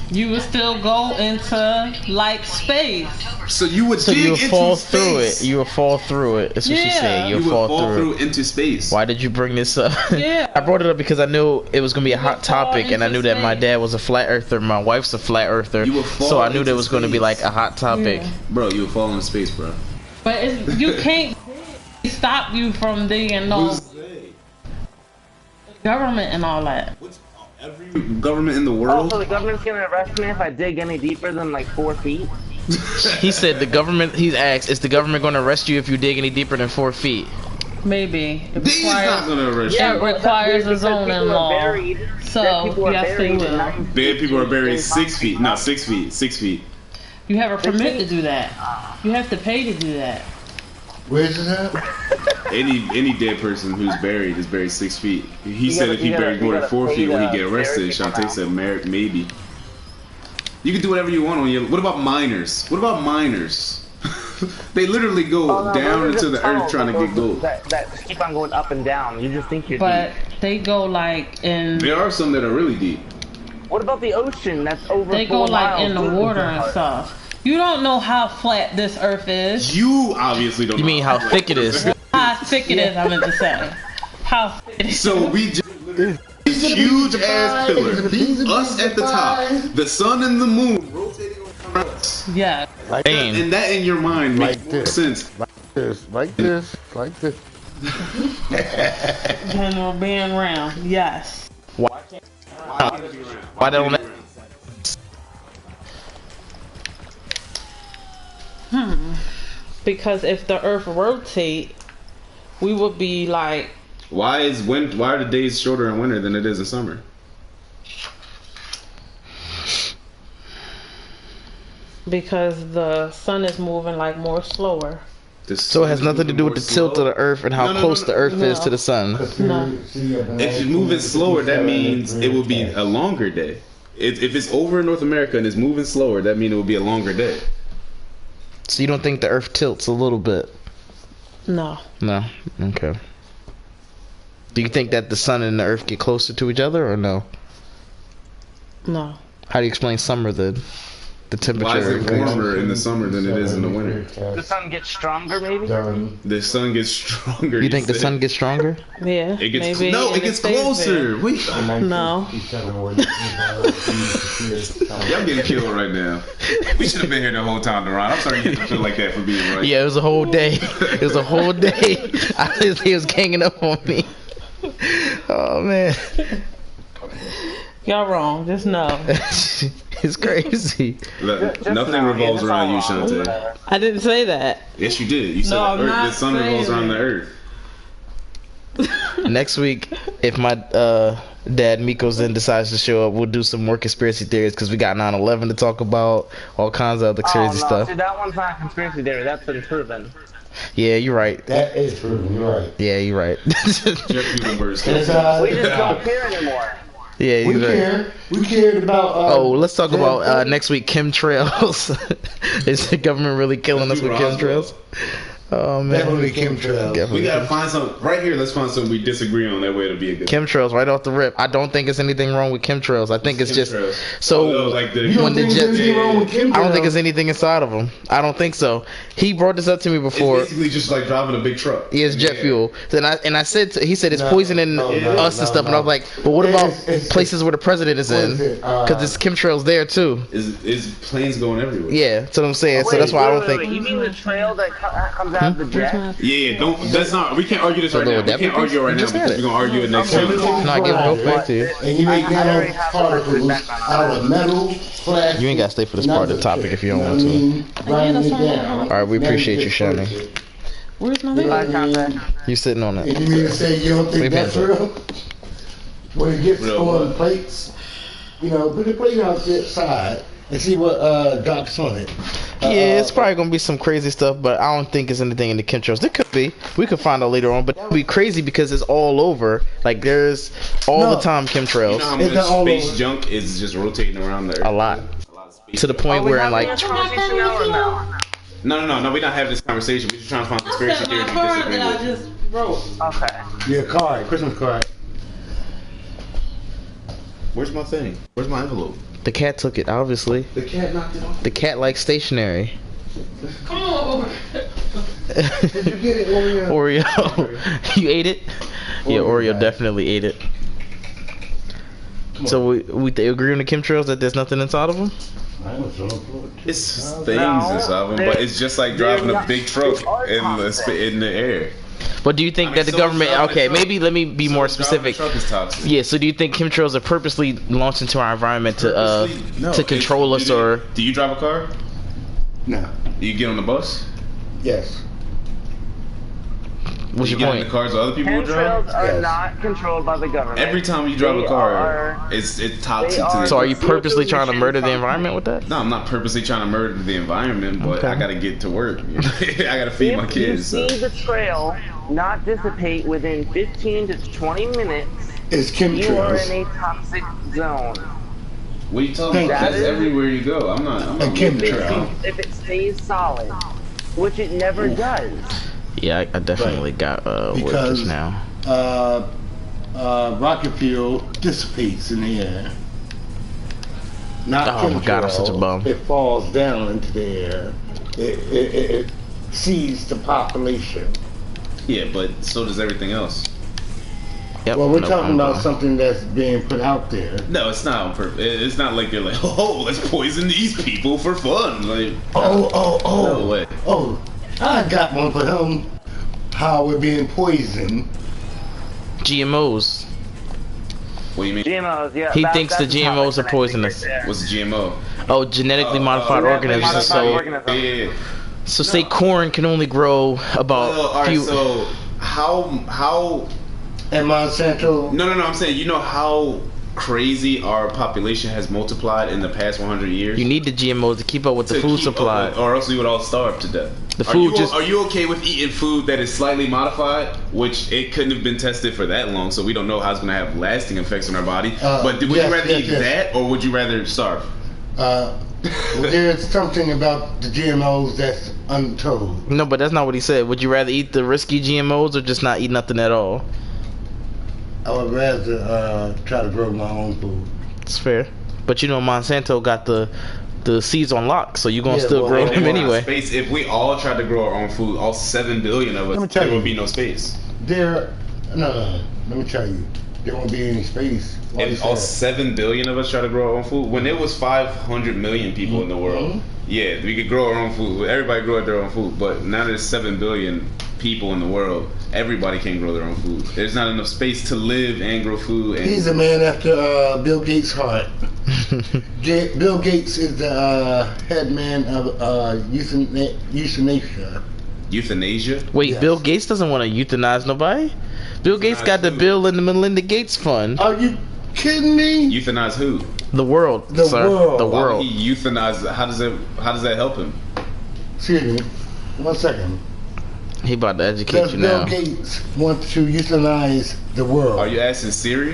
You would still go into like space. So you would So dig you would into fall space. through it. You would fall through it. That's what she Yeah. said. You You would would fall through it. into space. Why did you bring this up? Yeah. I brought it up because I knew it was gonna be a hot fall topic, and I into knew that my space. dad was a flat earther. My wife's a flat earther, You would fall so I knew there into was gonna be space. like a hot topic. Yeah. Bro, you would fall into space, bro. But it's, you can't stop you from digging no government and all that. Every government in the Oh, world. so the government's gonna arrest me if I dig any deeper than like 4 feet? He said the government. He's asked, "Is the government going to arrest you if you dig any deeper than 4 feet?" Maybe it He's not requires, gonna arrest Yeah, you. it requires a because zoning people are law. buried- So dead people are yes, they buried in will. 9 feet Dead people are buried in 6 feet. No, concrete. 6 feet. 6 feet. You have a permit to do that. You have to pay to do that. Where's it at? Any dead person who's buried is buried 6 feet. He said gotta- if he you gotta- buried you more than gotta 4 pay feet when he to get arrested, bury people Shantae now. said maybe. You can do whatever you want on your. What about miners? What about miners? They literally go Oh, no, down those are into just the earth tunnels trying to get gold. That just keep on going up and down. You just think you're But deep. they go like in. There are some that are really deep. What about the ocean? That's over They 4 go like miles in the deep water into and the stuff. You don't know how flat this earth is. You obviously don't. You know mean how thick it is? How thick it is, I meant to say. How thick it is. So we just these huge ass pillars, us at the top, the sun and the moon rotating around us, Yeah. Dang. and that in your mind makes Like more this. sense. Like this. General being round. Yes. Why don't? Because if the earth rotate, we would be like, Why are the days shorter in winter than it is in summer? because the sun is moving like more slower. So it has nothing to do with the tilt of the Earth and how No, close the Earth is No. to the sun. No. If it's moving slower, that means it will be a longer day. If it's over in North America and it's moving slower, that means it will be a longer day. So you don't think the Earth tilts a little bit? No. No. Okay. Do you think that the sun and the Earth get closer to each other, or no? No. How do you explain summer then? The Why is temperature. it warmer in the summer than it is in the winter? The sun gets stronger, maybe? Done. The sun gets stronger. You think the said. sun gets stronger? Yeah. It gets maybe. no, and it gets stays closer. there. Wait, No. y'all getting killed right now. We should have been here the whole time, Deron. I'm sorry you feel like that for being right. Yeah, it was a whole day. It was a whole day. He was ganging up on me. Oh man, Y'all wrong. Just know. it's crazy. Look, Just nothing now, revolves yeah, around you, that's all wrong. Shantae. I didn't say that. Yes, you did. You said No, I'm the, not the sun revolves saying around the it. earth. Next week, if my dad Miko's in decides to show up, we'll do some more conspiracy theories because we got 9/11 to talk about, all kinds of other Oh, crazy no. stuff. See, that one's not a conspiracy theory. That's been proven. Yeah, you're right. That is true. You're right. Yeah, you're right. Jeff Gutenberg's It's, We just don't care anymore. Yeah, we you're right. care. We cared about. Oh, let's talk about next week chemtrails. Is the government really killing us with chemtrails? Oh man, Definitely chemtrails. We gotta find some right here. Let's find something we disagree on. That way it'll be a good. Chemtrails right off the rip. I don't think there's anything wrong with chemtrails. I think it's just Chemtrails. so. like the You don't When the think jet- there's anything wrong with chemtrails? I don't think there's anything inside of them. I don't think so. He brought this up to me it's before. basically just like driving a big truck. Yeah, it's jet fuel. Then I said he said it's No, poisoning no, us and stuff, and I was like, but what about places where the president is in? Because there's chemtrails there too. Is planes going everywhere? Yeah, that's what I'm saying. So that's why I don't think. You mean the trail that comes out of the jet? Yeah, don't. That's not. We can't argue this right now. We can't argue right now Just had because it. we're gonna argue it next Okay, time. No, I give it both back to you. And you make I already have nanoparticles background. out of metal, plastic. You ain't gotta stay for this part of the topic if you don't want to. Grinding it down. All right, we appreciate you, Shani. Where's my Bye, baby? contact. You sitting on And it. you mean to say you don't think Wait, that's man. real? when it gets Real on what? plates, put the plate outside and see what drops on it. Yeah, it's probably gonna be some crazy stuff, but I don't think it's anything in the chemtrails. There could be. We could find out later on, but that would be crazy because it's all over. Like there's all the time chemtrails. You know how It's not all much space over. junk is just rotating around the Earth? A lot. A lot of space To the junk. point where in like conversation now or no? No, we're not having this conversation. We're just trying to find conspiracy theories we disagree with. Okay. Your card, Christmas card. Where's my thing? Where's my envelope? the cat took it, obviously. The cat knocked it off. The cat likes stationery. Come on. Did you get it, Oreo? Oreo. You ate it? Yeah, Oreo definitely ate it. So we agree on the chemtrails that there's nothing inside of them? It's things inside them, but it's just like driving a big truck in the air. But do you think that the government? Okay, maybe let me be more specific. Truck is toxic. Yeah. So do you think chemtrails are purposely launched into our environment to to control us, or do you drive a car? No. Do you get on the bus? Yes. what's You your get in the point? cars other people drive? Chemtrails are Yes. not controlled by the government. Every time you drive They a car, are- it's toxic to are- the So are you purposely CO2 trying to murder the emissions. environment with that? No, I'm not purposely trying to murder the environment, but Okay. I gotta get to work. I gotta feed my If kids. you So. see the trail not dissipate within 15 to 20 minutes, It's you are chemtrails. in a toxic zone. What are you talking about? That That's is- everywhere you go. I'm not. A chemtrail. If it stays solid, which it never does. Yeah, I definitely got work Because- just now. Rocket fuel dissipates in the air. Not Oh my God, I'm chemtrails. such a bum. It falls down into the air. It sees the population. Yeah, but so does everything else. Yep, Well, we're no, talking I'm about going. something that's being put out there. No, it's not on purpose. It's not like they're like, oh, let's poison these people for fun. Like, no way. Oh, I got one for him. How we're being poisoned. GMOs. What do you mean? GMOs, yeah. He thinks the GMOs are poisonous. What's a GMO? Oh, genetically modified organisms. modified So, organisms. Yeah. so say corn can only grow about Well, all right. few. So how? And Monsanto. No. I'm saying, you know how crazy our population has multiplied in the past 100 years. You need the GMOs to keep up with the To food keep up supply. with- or else we would all starve to death. The food Are you okay with eating food that is slightly modified, which it couldn't have been tested for that long, so we don't know how it's going to have lasting effects on our body? But would yes, you rather yes, eat yes. that, or would you rather starve? There's something about the GMOs that's untold. No, but that's not what he said. Would you rather eat the risky GMOs or just not eat nothing at all? I would rather try to grow my own food. It's fair. But you know Monsanto got the seeds on lock, so you're gonna Yeah, still well, grow well, them Well, anyway. Space. If we all tried to grow our own food, all 7 billion of Let me us, tell there you. would be no space. No. Let me tell you. There won't be any space. Why you If say all that? 7 billion of us try to grow our own food, when there was 500 million people in the world, yeah, we could grow our own food. Everybody grow their own food. But now there's 7 billion people in the world. Everybody can grow their own food. There's not enough space to live and grow food. And He's a man after Bill Gates' heart. Bill Gates is the head man of euthanasia. euthanasia. Wait, Yes. Bill Gates doesn't want to euthanize nobody? Bill Gates got the who? Bill and the Melinda Gates Fund. Are you kidding me? Euthanize who? The world, The sir. world. The Why would world. he euthanize? How does that help him? Excuse me. 1 second. He about to educate Does you Bill now. Gates want to euthanize the world? Are you asking Siri?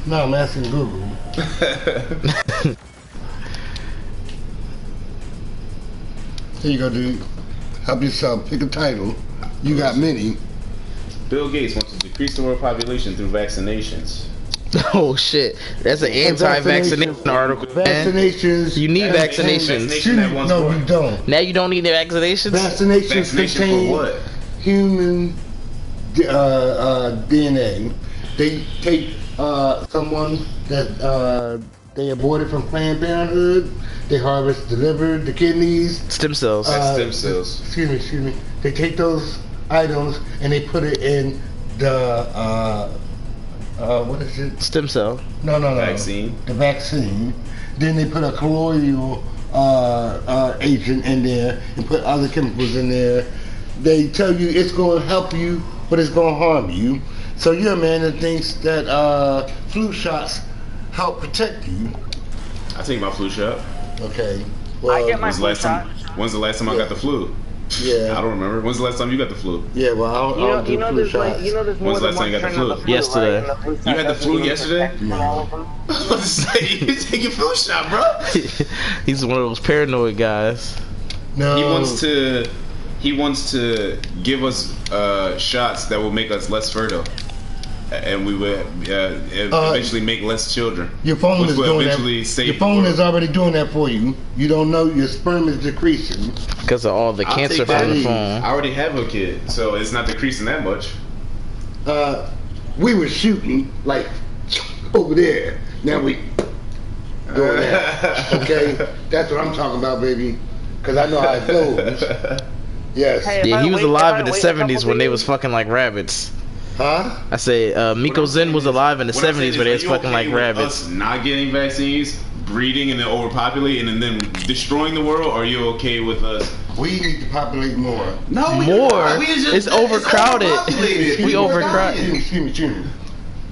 No, I'm asking Google. Here you go, dude. Help yourself. Pick a title. You got many. Bill Gates wants to decrease the world population through vaccinations. Oh shit, that's an anti-vaccination article, man. Vaccinations. You need vaccinations. Vaccination Excuse that me, one's no, for. you don't. Now you don't need the vaccinations. Vaccinations Vaccination contain for what? human DNA. They take someone that they aborted from Planned Parenthood. They harvest the liver, the kidneys. Stem cells. That's stem cells. Excuse me. They take those items and they put it in the what is it? Stem cell. No. Vaccine. The vaccine. Then they put a colloidal agent in there and put other chemicals in there. They tell you it's going to help you, but it's going to harm you. So you're a man that thinks that flu shots help protect you? I take my flu shot. Okay. I get my When's the flu last shot. time? When's the last time I got the flu? Yeah. I don't remember. When's the last time you got the flu? Yeah, well, I'll do flu there's shots. there's more When's the than last time one you got the strain of flu? the flu, Yesterday. right? And the flu You shot had the doesn't flu even yesterday? protect from all of them. I was about to say, you take your flu shot, bro. He's one of those paranoid guys. No. He wants to give us shots that will make us less fertile, and we will eventually make less children. Your phone which is will doing eventually that. save Your the phone world. is already doing that for you. You don't know your sperm is decreasing. Because of all the I'll cancer take that. from the I phone. I already have a kid, so it's not decreasing that much. We were shooting like over there. Now we doing that. Okay, that's what I'm talking about, baby. Because I know how it goes. Yes. Hey, if Yeah, I he was wait- if alive I in the wait a 70s couple when they days- was fucking like rabbits. Huh? I say Miko Zen was alive in the What I'm saying 70s where they is, was are you fucking okay like with rabbits. us not getting vaccines, breeding and then overpopulating and then destroying the world? Or are you okay with us? We need to populate more. No, More? It's overcrowded. overpopulated. We People are overcrowded. dying. Excuse me.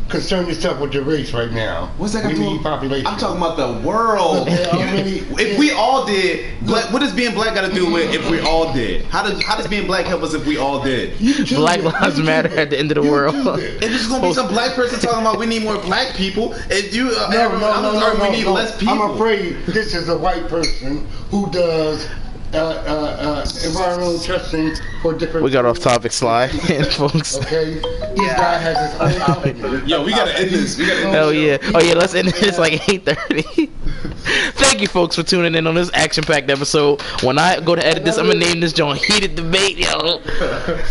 Concern yourself with your race right now. What's that We got to need do? population. I'm talking about the world. Okay, already- If we all did, what does being black got to do with if we all did? How does being black help us if we all did? You choose Black it. Lives You Matter choose at the end of the You world. choose it. If it's gonna be some black person talking about we need more black people, if you No, we need less people. I'm afraid this is a white person who does environmental testing for different. We got off topic, Sly, and folks. Okay, this guy has his own company. Yo, we gotta end this. We gotta end Hell this. yeah. Oh yeah, let's end it. It's like 8:30. Thank you folks for tuning in on this action-packed episode. When I go to edit this, I'm gonna name this joint Heated Debate, yo.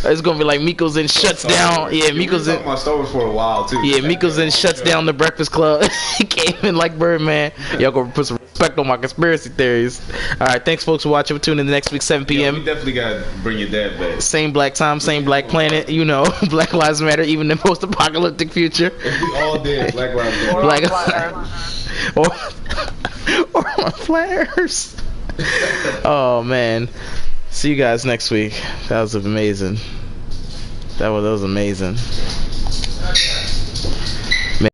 It's gonna be like Miko Zen shuts down. Yeah, Miko We've been Zen. talking about Star Wars for a while too. Yeah, Miko Zen shuts down the Breakfast Club. He came in like Birdman. Y'all gonna put some respect on my conspiracy theories. Alright, thanks folks for watching. We'll tune in next week, 7 Yeah, p.m. we definitely gotta bring your dad back. Same black time, same black planet. You know, Black Lives Matter, even in post-apocalyptic future. If we all did, Black Lives Matter. Black or on flares. Oh man. See you guys next week. That was amazing. That was amazing.